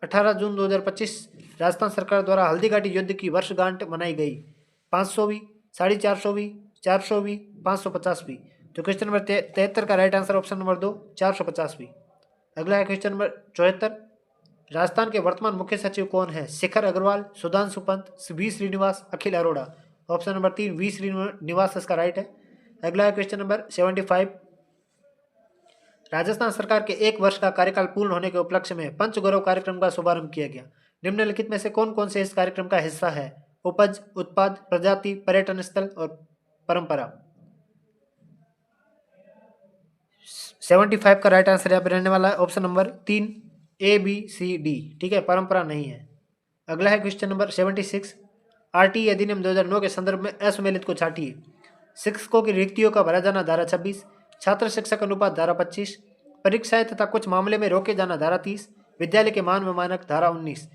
18 जून 2025 राजस्थान सरकार द्वारा हल्दीघाटी युद्ध की वर्षगांठ मनाई गई। 500वीं, 450वीं, 400वीं, 550वीं। तो क्वेश्चन नंबर 73 का राइट आंसर ऑप्शन नंबर 2, 450वीं। अगला है क्वेश्चन नंबर 74। राजस्थान के वर्तमान मुख्य सचिव कौन है? Shikhar Agarwal, Sudhanshu Pant, V Srinivas, Akhil Arora. Option number 3, V Srinivas इसका राइट है। अगला है क्वेश्चन नंबर 75। राजस्थान सरकार के 1 वर्ष का कार्यकाल पूर्ण होने के उपलक्ष्य में पंचगौरव कार्यक्रम का शुभारंभ किया गया। निम्नलिखित में से कौन कौन से इस कार्यक्रम का हिस्सा है? उपज, उत्पाद, प्रजाति, पर्यटन स्थल और परंपरा। 75 का राइट आंसर यहाँ पे रहने वाला है ऑप्शन नंबर 3, ABCD। ठीक है, परंपरा नहीं है। अगला है क्वेश्चन नंबर 76। RTE अधिनियम 2009 के संदर्भ में असुमेलित को छाटिए। शिक्षकों की रिक्तियों का भरा जाना धारा 26, छात्र शिक्षक अनुपात धारा 25, परीक्षाएं तथा कुछ मामले में रोके जाना धारा 30, विद्यालय के मान व मानक धारा 19।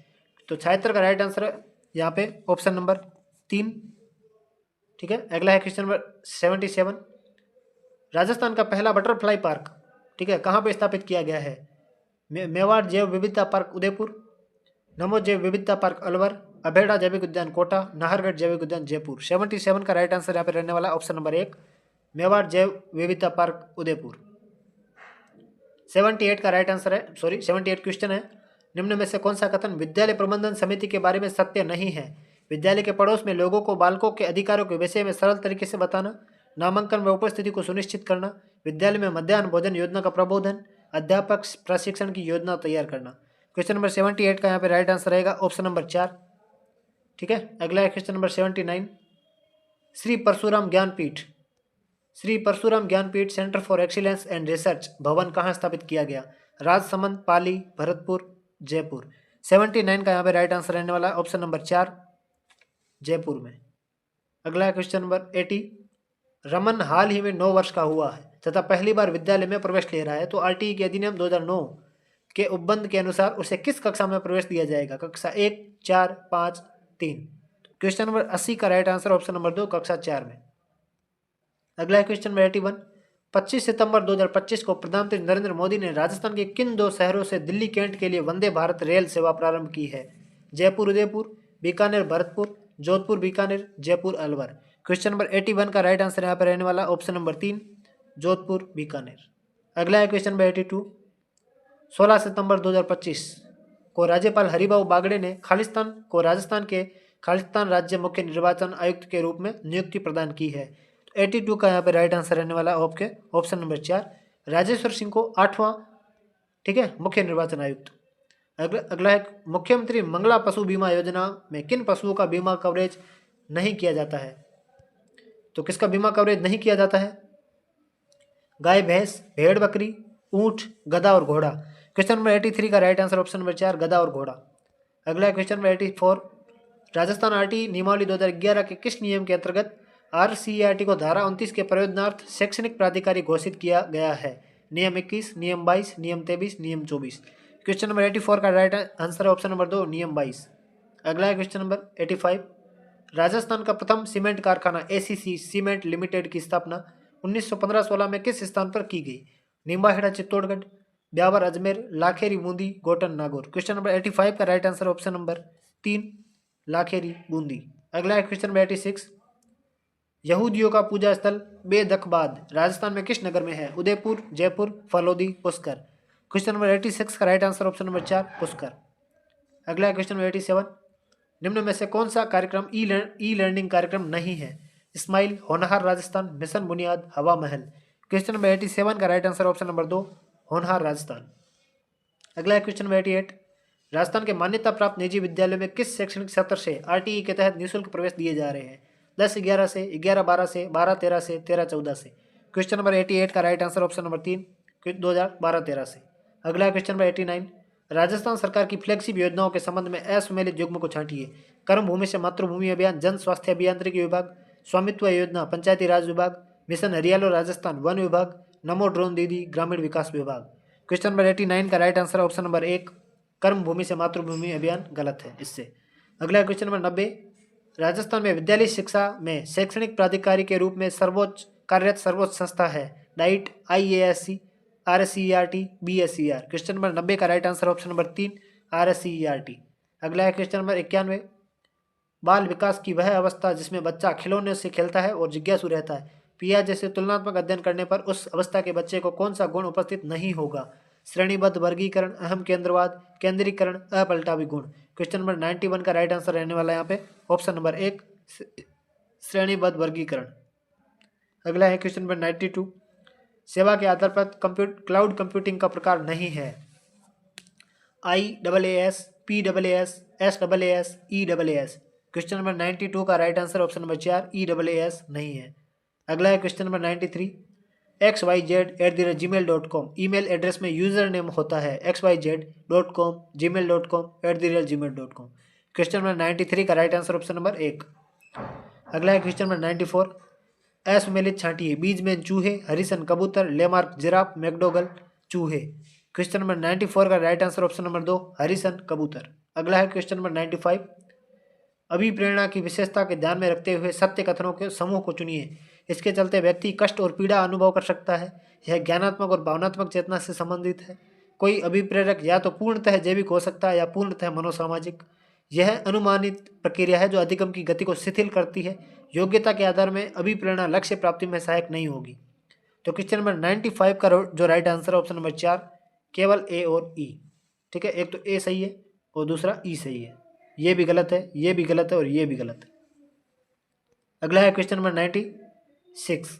तो 76 का राइट आंसर यहाँ पे ऑप्शन नंबर 3। ठीक है, अगला है क्वेश्चन नंबर 77। राजस्थान का पहला बटरफ्लाई पार्क, ठीक है, कहाँ पे स्थापित किया गया है? मेवाड़ जैव विविधता पार्क उदयपुर, नमो जैव विविधता पार्क अलवर, अभेड़ा जैविक उद्यान कोटा, नाहरगढ़ जैविक उद्यान जयपुर। 77 का राइट आंसर यहाँ पे रहने वाला ऑप्शन नंबर 1, मेवाड़ जैव विविधता पार्क उदयपुर। 78 का राइट आंसर है, 78 क्वेश्चन है, निम्न में से कौन सा कथन विद्यालय प्रबंधन समिति के बारे में सत्य नहीं है? विद्यालय के पड़ोस में लोगों को बालकों के अधिकारों के विषय में सरल तरीके से बताना, नामांकन व उपस्थिति को सुनिश्चित करना, विद्यालय में मध्याह्न भोजन योजना का प्रबोधन, अध्यापक प्रशिक्षण की योजना तैयार करना। क्वेश्चन नंबर 78 का यहाँ पे राइट आंसर रहेगा ऑप्शन नंबर 4। ठीक है, अगला है question number 79। Shri Parshuram Gyanpeeth, Shri Parshuram Gyanpeeth centre for excellence and research भवन कहाँ स्थापित किया गया? राजसमंद, पाली, भरतपुर, जयपुर। 79 का यहाँ पे राइट आंसर रहने वाला ऑप्शन नंबर 4, जयपुर में। अगला है क्वेश्चन नंबर 80। रमन हाल ही में 9 वर्ष का हुआ है तथा पहली बार विद्यालय में प्रवेश ले रहा है, तो आरटीई के अधिनियम 2009 के उपबंध के अनुसार उसे किस कक्षा में प्रवेश दिया जाएगा? कक्षा 1, 4, 5, 3। क्वेश्चन नंबर 80 का राइट आंसर ऑप्शन नंबर 2, कक्षा 4 में। अगला है क्वेश्चन नंबर 81। 25 सितंबर 2025 को प्रधानमंत्री नरेंद्र मोदी ने राजस्थान के किन 2 शहरों से दिल्ली कैंट के लिए वंदे भारत रेल सेवा प्रारंभ की है? जयपुर उदयपुर, बीकानेर भरतपुर, जोधपुर बीकानेर, जयपुर अलवर। क्वेश्चन नंबर 81 का राइट आंसर यहाँ पर रहने वाला ऑप्शन नंबर 3, जोधपुर बीकानेर। अगला है क्वेश्चन नंबर 82। 16 सितंबर 2025 को राज्यपाल हरिभाऊ बागड़े ने खालिस्तान को राजस्थान के खालिस्तान राज्य मुख्य निर्वाचन आयुक्त के रूप में नियुक्ति प्रदान की है। 82 का यहाँ पे राइट आंसर रहने वाला ऑप्शन नंबर 4, राजेश्वर सिंह को 8वां, ठीक है, मुख्य निर्वाचन आयुक्त। अगला है मुख्यमंत्री मंगला पशु बीमा योजना में किन पशुओं का बीमा कवरेज नहीं किया जाता है? तो किसका बीमा कवरेज नहीं किया जाता है? गाय, भैंस, भेड़, बकरी, ऊंट, गधा और घोड़ा। क्वेश्चन नंबर 83 का राइट आंसर ऑप्शन नंबर 4, गधा और घोड़ा। अगला क्वेश्चन नंबर 84। राजस्थान आरटी नियमावली 2011 के किस नियम के अंतर्गत आरसीईआरटी को धारा 29 के प्रयोजनार्थ शैक्षणिक प्राधिकारी घोषित किया गया है? नियम 21, नियम 22, नियम 23, नियम 24। क्वेश्चन नंबर 84 का राइट आंसर ऑप्शन नंबर 2, नियम 22। अगला है क्वेश्चन नंबर 85। राजस्थान का प्रथम सीमेंट कारखाना एसीसी सीमेंट लिमिटेड की स्थापना 1915-16 में किस स्थान पर की गई? निम्बाहेड़ा चित्तौड़गढ़, ब्यावर अजमेर, लाखेरी बूंदी, गोटन नागौर। क्वेश्चन नंबर 85 का right answer option number 3, Lakheri Bundi. अगला है क्वेश्चन नंबर 86। यहूदियों का पूजा स्थल बेदखबाद राजस्थान में किस नगर में है? उदयपुर, जयपुर, फलोदी, पुष्कर। क्वेश्चन नंबर 86 का right answer option number 4, Pushkar. अगला है क्वेश्चन नंबर 87। निम्न में से कौन सा कार्यक्रम ई लर्निंग कार्यक्रम नहीं है? स्माइल, होनहार राजस्थान, मिशन बुनियाद, हवा महल। क्वेश्चन नंबर 87 का राइट आंसर ऑप्शन नंबर 2, होनहार राजस्थान। अगला है क्वेश्चन नंबर 88। राजस्थान के मान्यता प्राप्त निजी विद्यालयों में किस शैक्षणिक सत्र से आरटीई के तहत निःशुल्क प्रवेश दिए जा रहे हैं? 10-11 से, 11-12 से, 12-13 से, 13-14 से। क्वेश्चन नंबर 88 का राइट आंसर ऑप्शन नंबर 3, 2012-13 से। अगला है क्वेश्चन नंबर 89। राजस्थान सरकार की फ्लैगशिप योजनाओं के संबंध में असुमेलित युग्म को छांटिए। कर्म भूमि से मातृभूमि अभियान, जन स्वास्थ्य अभियांत्रिकी विभाग, स्वामित्व योजना, पंचायती राज विभाग, मिशन हरियालो राजस्थान, वन विभाग, नमो ड्रोन दीदी, ग्रामीण विकास विभाग। क्वेश्चन नंबर 89 का राइट आंसर ऑप्शन नंबर 1, कर्म भूमि से मातृभूमि अभियान गलत है इससे। अगला क्वेश्चन नंबर 90। राजस्थान में विद्यालय शिक्षा में शैक्षणिक प्राधिकारी के रूप में कार्यरत सर्वोच्च संस्था है? Diet, IASC, RSCERT, BSER। Question number 90 का right answer option number 3, RSCERT। अगला है क्वेश्चन नंबर 91। बाल विकास की वह अवस्था जिसमें बच्चा खिलौने से खेलता है और जिज्ञासु रहता है। पियाजे से तुलनात्मक अध्ययन करने पर उस अवस्था के बच्चे को कौन सा गुण उपस्थित नहीं होगा? श्रेणीबद्ध वर्गीकरण, अहम केंद्रवाद, केंद्रीकरण, अपलटावी गुण। क्वेश्चन नंबर 91 का राइट आंसर रहने वाला है यहाँ पे ऑप्शन नंबर 1, श्रेणीबद्ध वर्गीकरण। अगला है क्वेश्चन नंबर 92। सेवा के आधार पर क्लाउड कंप्यूटिंग का प्रकार नहीं है? IaaS, PaaS, SaaS, EaaS। Question number 92 का right answer option number 4, EaaS नहीं है। अगला है question number 93। xyz@gmail.com email address में यूजर नेम होता है xyz.com, gmail.com, @gmail.com। Question number 93 का राइट आंसर ऑप्शन नंबर 1। अगला है क्वेश्चन नंबर 94। असुमेलित छांटिए। बीज में चूहे, हरिसन कबूतर, लेमार्क जिराफ, मैकडोगल चूहे। क्वेश्चन नंबर 94 का right answer option number 2, Harrison कबूतर। अगला है क्वेश्चन नंबर 95। अभिप्रेरणा की विशेषता के ध्यान में रखते हुए सत्य कथनों के समूह को चुनिए। इसके चलते व्यक्ति कष्ट और पीड़ा अनुभव कर सकता है। यह ज्ञानात्मक और भावनात्मक चेतना से संबंधित है। कोई अभिप्रेरक या तो पूर्णतः जैविक हो सकता है या पूर्णतः मनोसामाजिक। यह अनुमानित प्रक्रिया है जो अधिगम की गति को शिथिल करती है। योग्यता के आधार में अभिप्रेरणा लक्ष्य प्राप्ति में सहायक नहीं होगी। तो क्वेश्चन नंबर 95 का जो राइट आंसर ऑप्शन नंबर 4, केवल A और E। ठीक है, एक तो A सही है और दूसरा E सही है। ये भी गलत है, ये भी गलत है और ये भी गलत है। अगला है क्वेश्चन नंबर 96।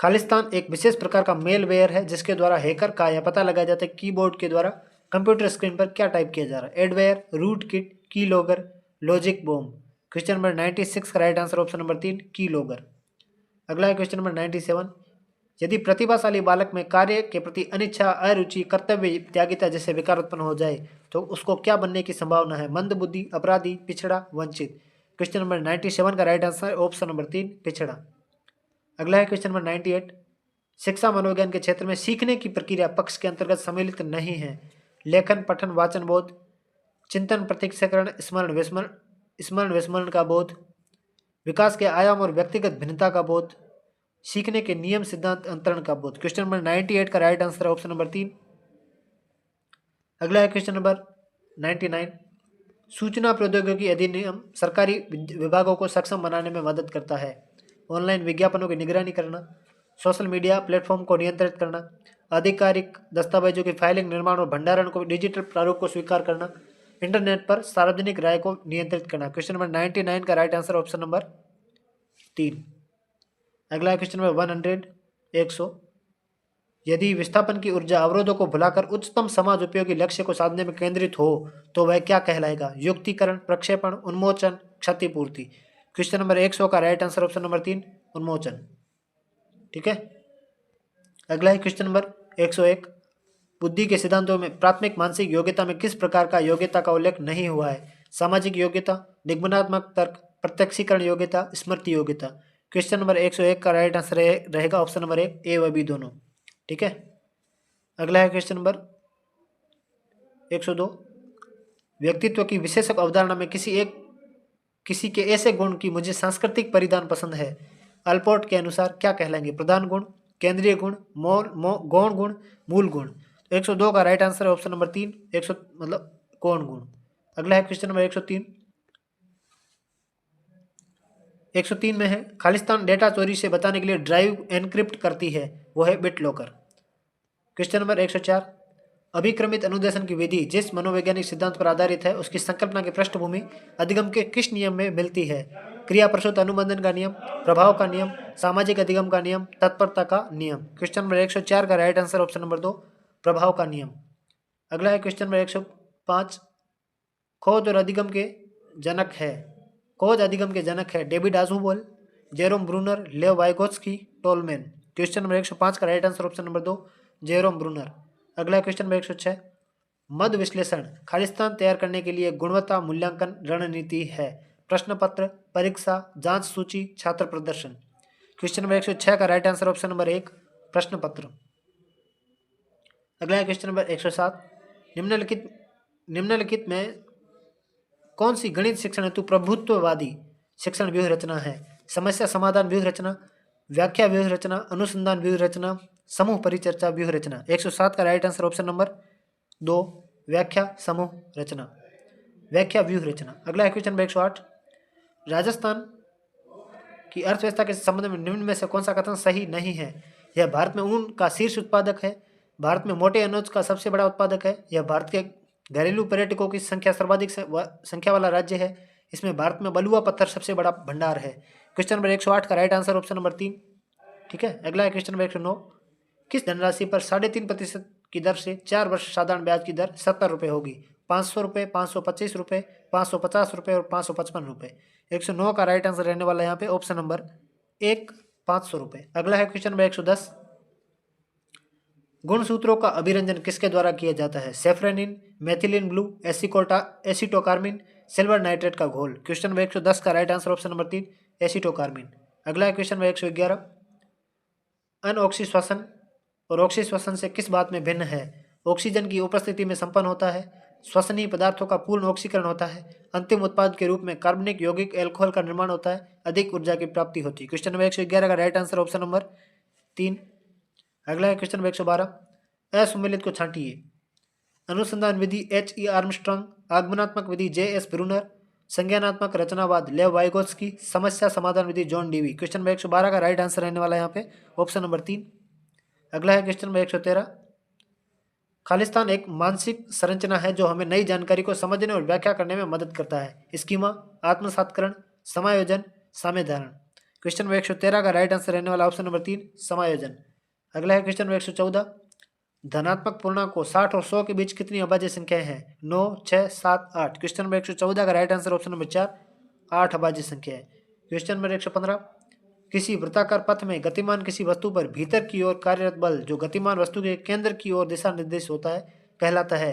खालिस्तान एक विशेष प्रकार का मेलवेयर है जिसके द्वारा हैकर का यह पता लगाया जाता है कीबोर्ड के द्वारा कंप्यूटर स्क्रीन पर क्या टाइप किया जा रहा है। एडवेयर, रूट किट, की logger, logic bomb. Question number 96 का राइट आंसर ऑप्शन नंबर 3 की लॉगर। अगला है क्वेश्चन नंबर 97। यदि प्रतिभाशाली बालक में कार्य के प्रति अनिच्छा, अरुचि, कर्तव्य त्यागिता जैसे विकार उत्पन्न हो जाए तो उसको क्या बनने की संभावना है। मंदबुद्धि, अपराधी, पिछड़ा, वंचित। क्वेश्चन नंबर 97 का राइट आंसर ऑप्शन नंबर 3 पिछड़ा। अगला है क्वेश्चन नंबर 98। शिक्षा मनोविज्ञान के क्षेत्र में सीखने की प्रक्रिया पक्ष के अंतर्गत सम्मिलित नहीं है। लेखन, पठन, वाचन, बोध, चिंतन, प्रत्यक्षीकरण, स्मरण विस्मरण का बोध, विकास के आयाम और व्यक्तिगत भिन्नता का बोध, सीखने के नियम, सिद्धांत, अंतरण का बोध। क्वेश्चन नंबर 98 का राइट आंसर ऑप्शन नंबर 3। अगला है क्वेश्चन नंबर 99। सूचना प्रौद्योगिकी अधिनियम सरकारी विभागों को सक्षम बनाने में मदद करता है। ऑनलाइन विज्ञापनों की निगरानी करना, सोशल मीडिया प्लेटफॉर्म को नियंत्रित करना, आधिकारिक दस्तावेजों की फाइलिंग, निर्माण और भंडारण को, डिजिटल प्रारूप को स्वीकार करना, इंटरनेट पर सार्वजनिक राय को नियंत्रित करना। क्वेश्चन नंबर 99 का राइट आंसर ऑप्शन नंबर 3। अगला क्वेश्चन नंबर 100 100। यदि विस्थापन की ऊर्जा अवरोधों को भुलाकर उच्चतम समाज उपयोगी लक्ष्य को साधने में केंद्रित हो तो वह क्या कहलाएगा। युक्तिकरण, प्रक्षेपण, उन्मोचन, क्षतिपूर्ति। क्वेश्चन नंबर 100 का राइट आंसर ऑप्शन नंबर 3 उन्मोचन। ठीक है। अगला है क्वेश्चन नंबर 101। बुद्धि के सिद्धांतों में प्राथमिक मानसिक योग्यता में किस प्रकार का योग्यता का उल्लेख नहीं हुआ है। सामाजिक योग्यता, निगमनात्मक तर्क, प्रत्यक्षीकरण योग्यता, स्मृति योग्यता। क्वेश्चन नंबर 101 का राइट आंसर रहेगा ऑप्शन नंबर 1 ए व बी दोनों। ठीक है। अगला है क्वेश्चन नंबर 102। व्यक्तित्व की विशेषक अवधारणा में किसी के ऐसे गुण की मुझे सांस्कृतिक परिधान पसंद है अल्पोर्ट के अनुसार क्या कहलाएंगे। प्रधान गुण, केंद्रीय गुण, गौण गुण, मूल गुण। 102 का राइट आंसर है ऑप्शन नंबर 3 100 मतलब गौण गुण। अगला है क्वेश्चन नंबर 103। 103 में है खालिस्तान डेटा चोरी से बचाने के लिए ड्राइव एनक्रिप्ट करती है, वो है बिट लॉकर। Question number 104। अभिक्रमित अनुदेशन की विधि जिस मनोवैज्ञानिक सिद्धांत पर आधारित है उसकी संकल्पना की पृष्ठभूमि अधिगम के किस नियम में मिलती है। क्रिया प्रसूत अनुबंधन का नियम, प्रभाव का नियम, सामाजिक अधिगम का नियम, तत्परता का नियम। क्वेश्चन नंबर 104 का राइट आंसर ऑप्शन नंबर 2 प्रभाव का नियम। अगला है क्वेश्चन नंबर 105। खोज और अधिगम के जनक है David Ausubel, Jerome Bruner, Lev Vygotsky, Tolman. Question number 105 का right answer option number 2 Jerome Bruner. अगला क्वेश्चन नंबर 106। मद विश्लेषण खालिस्तान तैयार करने के लिए गुणवत्ता मूल्यांकन रणनीति है। प्रश्न पत्र, परीक्षा, जांच सूची, छात्र प्रदर्शन। क्वेश्चन नंबर 106 का राइट आंसर ऑप्शन नंबर 1 प्रश्न पत्र। अगला क्वेश्चन नंबर 107। निम्नलिखित में कौन सी गणित शिक्षण हेतु प्रभुत्ववादी शिक्षण व्यूह रचना है। समस्या समाधान व्यूह रचना, व्याख्या व्यूह रचना, अनुसंधान व्यूह रचना, समूह परिचर्चा व्यूह रचना। 107 का राइट आंसर ऑप्शन नंबर 2 व्याख्या समूह रचना, व्याख्या व्यूह रचना। अगला क्वेश्चन नंबर 108। राजस्थान की अर्थव्यवस्था के संबंध में निम्न में से कौन सा कथन सही नहीं है। यह भारत में ऊन का शीर्ष उत्पादक है, भारत में मोटे अनाज का सबसे बड़ा उत्पादक है, यह भारत के घरेलू पर्यटकों की सर्वाधिक संख्या वाला राज्य है, इसमें भारत में बलुआ पत्थर सबसे बड़ा भंडार है। क्वेश्चन नंबर 108 का राइट आंसर ऑप्शन नंबर 3। ठीक है। अगला है क्वेश्चन नंबर 109। किस धनराशि पर 3.5% की दर से 4 वर्ष साधारण ब्याज की दर 70 रुपये होगी। 500 रुपये, 525 रुपये, 550 रुपये और 555 रुपये। 109 का राइट आंसर रहने वाला है यहाँ पे ऑप्शन नंबर 1 500 रुपये। अगला है क्वेश्चन नंबर 110। गुणसूत्रों का अभिरंजन किसके द्वारा किया जाता है। Safranin, methylene blue, acetocarmine, silver nitrate का घोल। क्वेश्चन नंबर 110 का right answer option number 3 acetocarmine. अगला है क्वेश्चन नंबर 111। अनऑक्सी श्वसन और ऑक्सी श्वसन से किस बात में भिन्न है। ऑक्सीजन की उपस्थिति में संपन्न होता है, श्वसनीय पदार्थों का पूर्ण ऑक्सीकरण होता है, अंतिम उत्पाद के रूप में कार्बनिक यौगिक एल्कोहल का निर्माण होता है, अधिक ऊर्जा की प्राप्ति होती है। क्वेश्चन नंबर 111 का राइट आंसर ऑप्शन नंबर 3। अगला है क्वेश्चन नंबर 112। असुमेलित को छांटिए। अनुसंधान विधि H.E. आर्मस्ट्रांग, आगमनात्मक विधि J.S. ब्रूनर, संज्ञानात्मक रचनावाद लेव वाइगोत्स्की, समस्या समाधान विधि जॉन डीवी। क्वेश्चन नंबर 112 का राइट आंसर रहने वाला है यहाँ पे ऑप्शन नंबर 3। अगला है क्वेश्चन नंबर 113। खालिस्तान एक मानसिक संरचना है जो हमें नई जानकारी को समझने और व्याख्या करने में मदद करता है। स्कीमा, आत्मसात्करण, समायोजन, साम्य धारण। क्वेश्चन नंबर 113 का राइट आंसर रहने वाला ऑप्शन नंबर 3 समायोजन। अगला है क्वेश्चन नंबर 114, धनात्मक पूर्णांक को 60 और 100 के बीच कितनी अभाज्य संख्याएं हैं? 9, 6, 7, 8। क्वेश्चन नंबर 114 का राइट आंसर ऑप्शन नंबर 4 8 अभाज्य संख्या है। क्वेश्चन नंबर 115, किसी वृत्ताकार पथ में गतिमान किसी वस्तु पर भीतर की ओर कार्यरत बल जो गतिमान वस्तु के केंद्र की ओर दिशा निर्देश होता है कहलाता है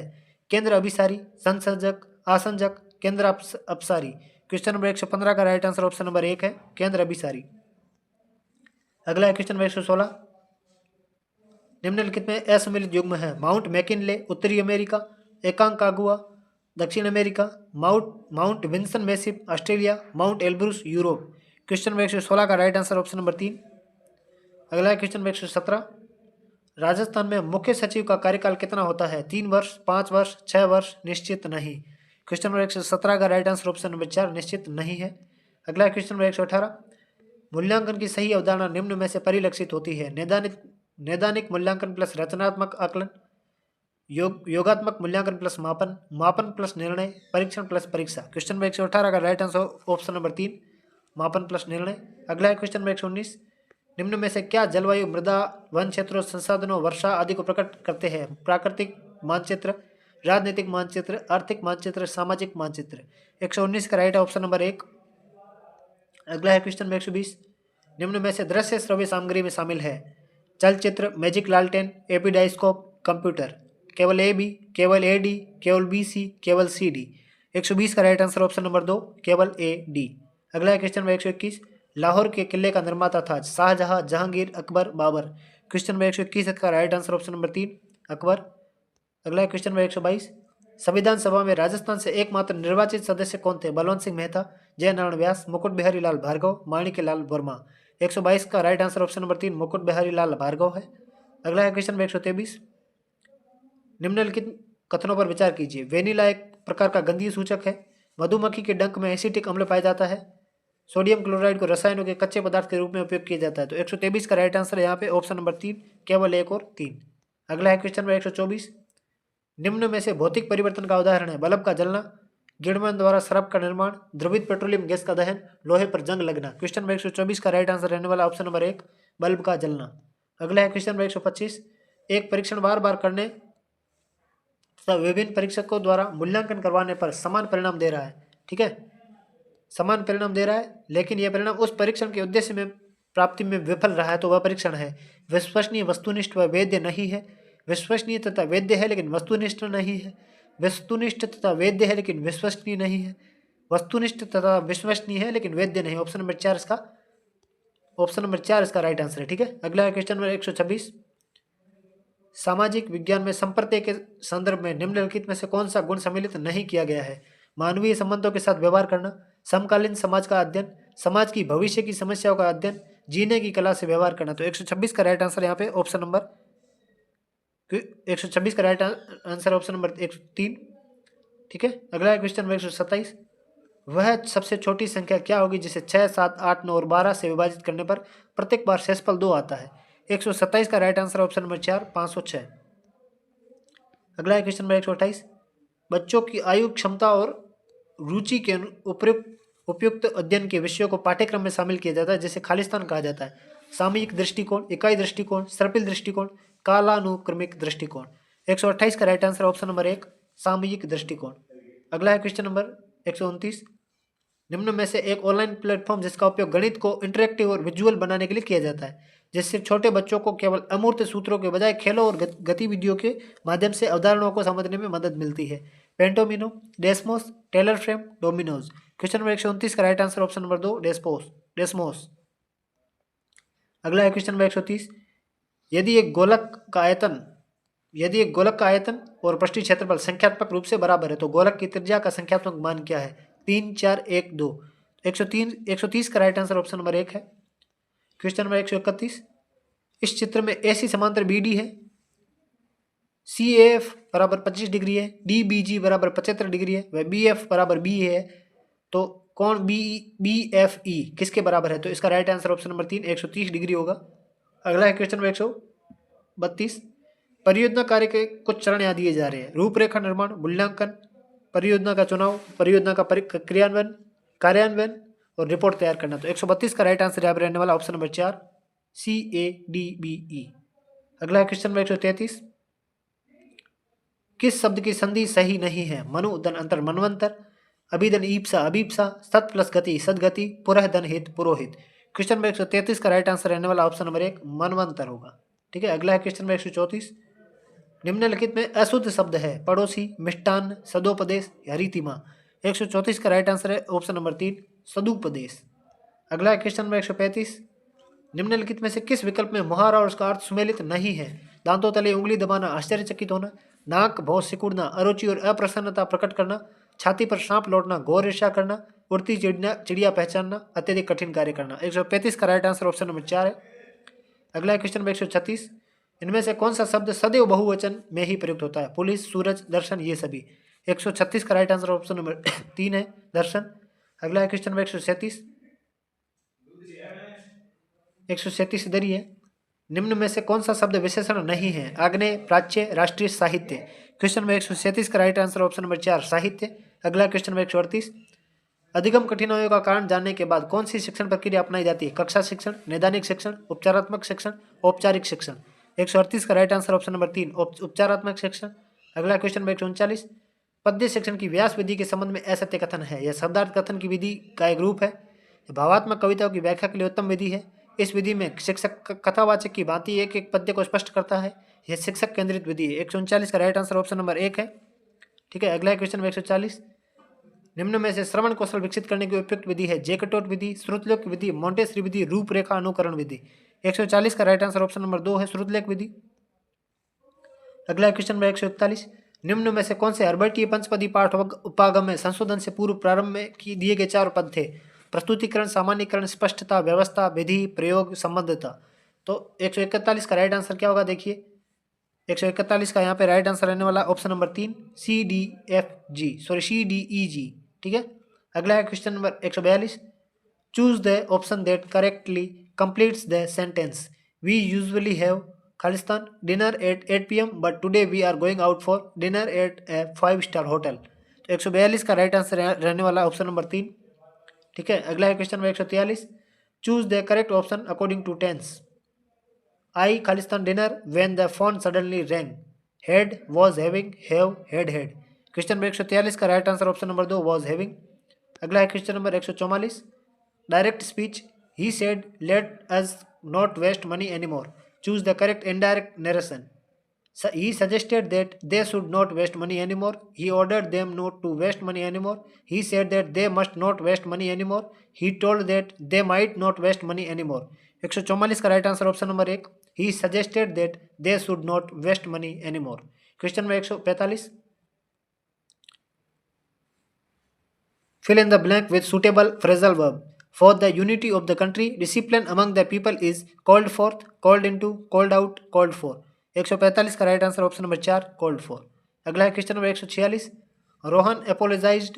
केंद्र अभिसारी, संसर्जक, आसंजक, केंद्र अपसारी। क्वेश्चन नंबर 115 का राइट आंसर ऑप्शन नंबर 1 है केंद्र अभिसारी। अगला है क्वेश्चन नंबर 116, निम्नलिखित में असम्मिलित युग्म है? माउंट मैकिनले उत्तरी अमेरिका, एकांकागुआ दक्षिण America, mount Vinson massif Australia, mount Elbrus Europe. Question number 116 का राइट आंसर ऑप्शन नंबर 3। अगला है क्वेश्चन नंबर 117, राजस्थान में मुख्य सचिव का कार्यकाल कितना होता है? 3 वर्ष, 5 वर्ष, 6 वर्ष, निश्चित नहीं। क्वेश्चन नंबर 117 का राइट आंसर ऑप्शन नंबर 4 निश्चित नहीं है। अगला है क्वेश्चन नंबर 118, मूल्यांकन की सही अवधारणा निम्न में से परिलक्षित होती है? नैदानिक मूल्यांकन प्लस रचनात्मक आकलन, योगात्मक मूल्यांकन प्लस मापन, मापन प्लस निर्णय, परीक्षण प्लस परीक्षा। क्वेश्चन नंबर 118 का राइट आंसर ऑप्शन नंबर 3 मापन प्लस निर्णय। अगला है क्वेश्चन नंबर 119, निम्न में से क्या जलवायु, मृदा, वन क्षेत्रों, संसाधनों, वर्षा आदि को प्रकट करते हैं? प्राकृतिक मानचित्र, राजनीतिक मानचित्र, आर्थिक मानचित्र, सामाजिक मानचित्र। 119 का राइट ऑप्शन नंबर 1। अगला है क्वेश्चन नंबर 120, निम्न में से दृश्य श्रव्य सामग्री में शामिल है? चलचित्र, मैजिक लालटेन, एपीडाइस्कोप, कंप्यूटर। केवल ए बी, केवल ए डी, केवल बी सी, केवल सी डी। 120 का राइट आंसर ऑप्शन नंबर 2 केवल ए डी। अगला है क्वेश्चन नंबर 121, लाहौर के किले का निर्माता था? शाहजहां, जहांगीर, अकबर, बाबर। क्वेश्चन नंबर 121 का right answer option number 3 Akbar. अगला है क्वेश्चन नंबर 122, संविधान सभा में राजस्थान से एकमात्र निर्वाचित सदस्य कौन थे? बलवंत सिंह मेहता, जयनारायण व्यास, मुकुट बिहारी लाल भार्गव, माणिक्य लाल वर्मा। 122 का right answer option number 3 Mukut Bihari लाल भार्गव है। अगला है क्वेश्चन नंबर 123, निम्नलिखित कथनों पर विचार कीजिए। वेनिला एक प्रकार का गंधीय सूचक है, मधुमक्खी के डंक में एसिटिक अम्ल पाया जाता है, सोडियम क्लोराइड को रसायनों के कच्चे पदार्थ के रूप में उपयोग किया जाता है। तो 123 का राइट आंसर है यहाँ पे ऑप्शन नंबर 3 केवल 1 और 3। अगला है क्वेश्चन नंबर 124, निम्न में से भौतिक परिवर्तन का उदाहरण है? बल्ब का जलना, गिडमैन द्वारा शराब का निर्माण, द्रवित पेट्रोलियम गैस का दहन, लोहे पर जंग लगना। क्वेश्चन नंबर 124 का राइट आंसर रहने वाला ऑप्शन नंबर 1 बल्ब का जलना। अगला है क्वेश्चन नंबर 125, एक परीक्षण बार बार करने तथा विभिन्न परीक्षकों द्वारा मूल्यांकन करवाने पर समान परिणाम दे रहा है। ठीक है, समान परिणाम दे रहा है, लेकिन यह परिणाम उस परीक्षण के उद्देश्य में प्राप्ति में विफल रहा है तो वह परीक्षण है विश्वसनीय, वस्तुनिष्ठ व वैध नहीं है। विश्वसनीय तथा वैध है लेकिन वस्तुनिष्ठ नहीं है। वस्तुनिष्ठ तथा वैध है लेकिन विश्वसनीय नहीं है। वस्तुनिष्ठ तथा विश्वसनीय है लेकिन वैध नहीं। ऑप्शन नंबर 4 इसका राइट आंसर है। ठीक है, अगला है क्वेश्चन नंबर 126, सामाजिक विज्ञान में संप्रत्यय के संदर्भ में निम्नलिखित में से कौन सा गुण सम्मिलित नहीं किया गया है? मानवीय संबंधों के साथ व्यवहार करना, समकालीन समाज का अध्ययन, समाज की भविष्य की समस्याओं का अध्ययन, जीने की कला से व्यवहार करना। तो 126 का राइट आंसर यहाँ पे ऑप्शन नंबर 126 का राइट आंसर ऑप्शन नंबर 3। ठीक है, अगला है क्वेश्चन नंबर 127, वह सबसे छोटी संख्या क्या होगी जिसे 6, 7, 8, 9 और 12 से विभाजित करने पर प्रत्येक बार शेषफल 2 आता है? 127 का राइट आंसर ऑप्शन नंबर 4 506। अगला है क्वेश्चन नंबर 128, बच्चों की आयु, क्षमता और रुचि के उपयुक्त अध्ययन के विषयों को पाठ्यक्रम में शामिल किया जाता है जिसे खालिस्तान कहा जाता है? सामयिक दृष्टिकोण, इकाई दृष्टिकोण, सर्पिल दृष्टिकोण, कालानुक्रमिक दृष्टिकोण। 128 का राइट आंसर ऑप्शन नंबर 1 सामयिक दृष्टिकोण। अगला है क्वेश्चन नंबर 129, निम्न में से एक ऑनलाइन प्लेटफॉर्म जिसका उपयोग गणित को इंटरेक्टिव और विजुअल बनाने के लिए किया जाता है, जिससे छोटे बच्चों को केवल अमूर्त सूत्रों के बजाय खेलों और गतिविधियों के माध्यम से अवधारणाओं को समझने में मदद मिलती है? Pentomino, Desmos, Taylor frame, dominoes. Question number 129 का right answer option number 2 Desmos. अगला है क्वेश्चन नंबर 130, यदि एक गोलक का आयतन और पृष्ठीय क्षेत्रफल संख्यात्मक रूप से बराबर है तो गोलक की त्रिज्या का संख्यात्मक मान क्या है? 3, 4, 1, 2। 130 का राइट आंसर ऑप्शन नंबर 1 है। क्वेश्चन नंबर 131, इस चित्र में ऐसी समांतर BD है, CAF बराबर 25 डिग्री है, DBG बराबर 75 डिग्री है, वह BF बराबर BA है, तो कौन BFE किसके बराबर है? तो इसका right answer option number 3 130 degree होगा। अगला है क्वेश्चन नंबर 132, परियोजना कार्य के कुछ चरण यहाँ दिए जा रहे हैं: रूपरेखा निर्माण, मूल्यांकन, परियोजना का चुनाव, परियोजना का कार्यान्वयन और रिपोर्ट तैयार करना। तो 132 का राइट आंसर यहाँ पर रहने वाला ऑप्शन नंबर 4 CADBE। अगला है क्वेश्चन नंबर 133, किस शब्द की संधि सही नहीं है? मनु धन अंतर मनवंतर, अभिधन ईप्सा अभीप्सा, सत प्लस गति सदगति, पुरह धन हित पुरोहित। क्वेश्चन नंबर 133 का राइट आंसर रहने वाला ऑप्शन नंबर 1 मनवंतर होगा। ठीक है, अगला है क्वेश्चन नंबर 134, निम्नलिखित में अशुद्ध शब्द है? पड़ोसी, मिष्टान, सदोपदेश या रीतिमा। 134 का राइट आंसर है ऑप्शन नंबर 3 सदुपदेश। अगला है क्वेश्चन नंबर 135, निम्नलिखित में से किस विकल्प में मुहावरा और उसका अर्थ सुमेलित नहीं है? दांतों तले उंगली दबाना, आश्चर्यचकित होना, नाक भौं सिकुड़ना, अरुचि और अप्रसन्नता प्रकट करना, छाती पर सांप लौटना, घोर ईर्ष्या करना, उड़ती चिड़िया पहचानना, अत्यधिक कठिन कार्य करना। 135 का राइट आंसर ऑप्शन नंबर 4 है। अगला है क्वेश्चन नंबर 136, इनमें से कौन सा शब्द सदैव बहुवचन में ही प्रयुक्त होता है? पुलिस, सूरज, दर्शन, ये सभी। 136 का राइट आंसर ऑप्शन नंबर 3 है दर्शन। अगला है क्वेश्चन नंबर 137, 137 इधर ही है। निम्न में से कौन सा शब्द विशेषण नहीं है? आग्नेय, प्राच्य, राष्ट्रीय, साहित्य। क्वेश्चन नंबर 137 का राइट आंसर ऑप्शन नंबर 4 साहित्य। अगला क्वेश्चन नंबर 138, अधिगम कठिनाइयों का कारण जानने के बाद कौन सी शिक्षण प्रक्रिया अपनाई जाती है? कक्षा शिक्षण, नैदानिक शिक्षण, उपचारात्मक शिक्षण, औपचारिक शिक्षण। 138 का राइट आंसर ऑप्शन नंबर 3 उपचारात्मक शिक्षण। अगला क्वेश्चन नंबर 139, पद्य शिक्षण की व्यास विधि के संबंध में असत्य कथन है? यह शब्दार्थ कथन की विधि का एक रूप है, भावात्मक कविताओं की व्याख्या के लिए उत्तम विधि है। इस विधि में शिक्षक कथावाचक की भांति एक एक पद्य को स्पष्ट करता है। यह शिक्षक केंद्रित विधि है। 139 का राइट आंसर ऑप्शन नंबर 1 है। ठीक है, अगला क्वेश्चन नंबर 140, निम्न में से श्रवण कौशल विकसित करने की उपयुक्त विधि है? जेकटोट विधि, श्रुतलेख विधि, मोंटेसरी विधि, रूपरेखा अनुकरण विधि। 140 का राइट आंसर ऑप्शन नंबर 2 है श्रुतलेख विधि। अगला क्वेश्चन नंबर 141, निम्न में से कौन से हर्बर्टीय पंचपदी पाठ उपागम में संशोधन से पूर्व प्रारंभ में दिए गए 4 पद थे? प्रस्तुतिकरण, सामान्यकरण, स्पष्टता, व्यवस्था, विधि, प्रयोग, संबंधता। तो 141 का राइट आंसर क्या होगा? देखिए 141 का यहाँ पे राइट आंसर रहने वाला ऑप्शन नंबर 3 CDEG। ठीक है, अगला है question number 142, choose the option that correctly completes the sentence. We usually have Khalistan dinner at 8 PM but today we are going out for dinner at a five star hotel. तो 142 का right answer रहने वाला option number 3। ठीक है, अगला है question number 143, choose the correct option according to tense. I Khalistan dinner when the phone suddenly rang, had, was having, have, had. Question number 143 का right answer option number 2 was having. अगला है question number 144, direct speech, he said let us not waste money anymore. Choose the correct indirect narration. He suggested that they should not waste money anymore. He ordered them not to waste money anymore. He said that they must not waste money anymore. He told that they might not waste money anymore. 144 का right answer option number 1 He suggested that they should not waste money anymore. Question number 145, fill in the blank with suitable phrasal verb. For the unity of the country, discipline among the people is called forth, called into, called out, called for. 145 का right answer option number 4 called for. अगला है question number 146, Rohan apologised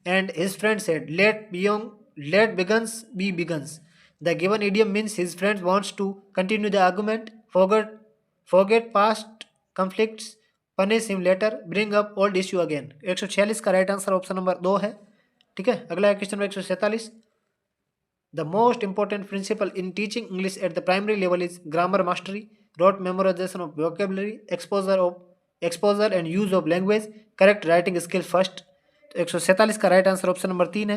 and his friend said let bygones be bygones. The given idiom means his friend wants to continue the argument, forget past conflicts, punish him later, bring up old issue again. 146 का right answer option number 2 है। ठीक है, अगला है question number 147, the most important principle in teaching English at the primary level is grammar mastery, rote memorization of vocabulary, exposure and use of language, correct writing skill first। तो 147 का right answer option number 3 है।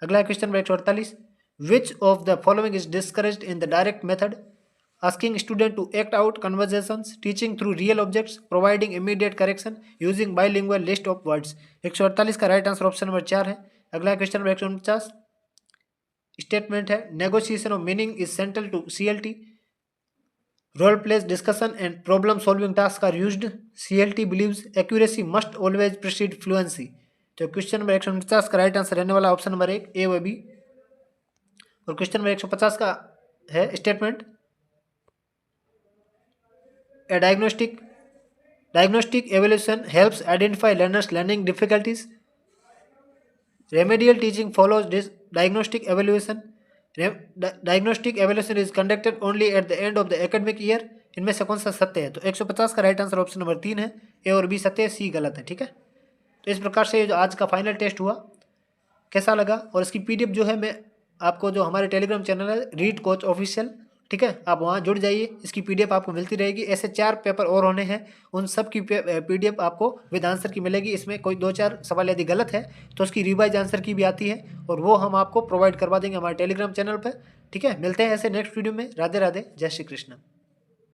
अगला question number 148, which of the following is discouraged in the direct method? Asking student to act out conversations, teaching through real objects, providing immediate correction, using bilingual list of words. 148 का right answer option number 4 है। अगला question number 149, statement है negotiation of meaning is central to CLT, role plays discussion and problem solving tasks are used, CLT believes accuracy must always precede fluency। तो question number 149 का right answer रहने वाला option number 1 A व B। और question number 150 का है statement, A diagnostic evolution helps identify learners learning difficulties, remedial teaching follows diagnostic evolution, diagnostic evolution is conducted only at the end of the academic year. इनमें से कौन सा सत्य है? तो 150 का राइट आंसर ऑप्शन नंबर 3 है। A और B सत्य है, C गलत है। ठीक है, तो इस प्रकार से जो आज का फाइनल टेस्ट हुआ कैसा लगा। और इसकी पीडीएफ जो है मैं आपको, जो हमारे टेलीग्राम चैनल है रीड कोच ऑफिशियल, ठीक है, आप वहाँ जुड़ जाइए, इसकी पीडीएफ आपको मिलती रहेगी। ऐसे 4 पेपर और होने हैं, उन सब की पीडीएफ आपको विद आंसर की मिलेगी। इसमें कोई 2-4 सवाल यदि गलत है तो उसकी रिवाइज आंसर की भी आती है, और वो हम आपको प्रोवाइड करवा देंगे हमारे टेलीग्राम चैनल पर, ठीक है। मिलते हैं ऐसे नेक्स्ट वीडियो में। राधे राधे, जय श्री कृष्ण।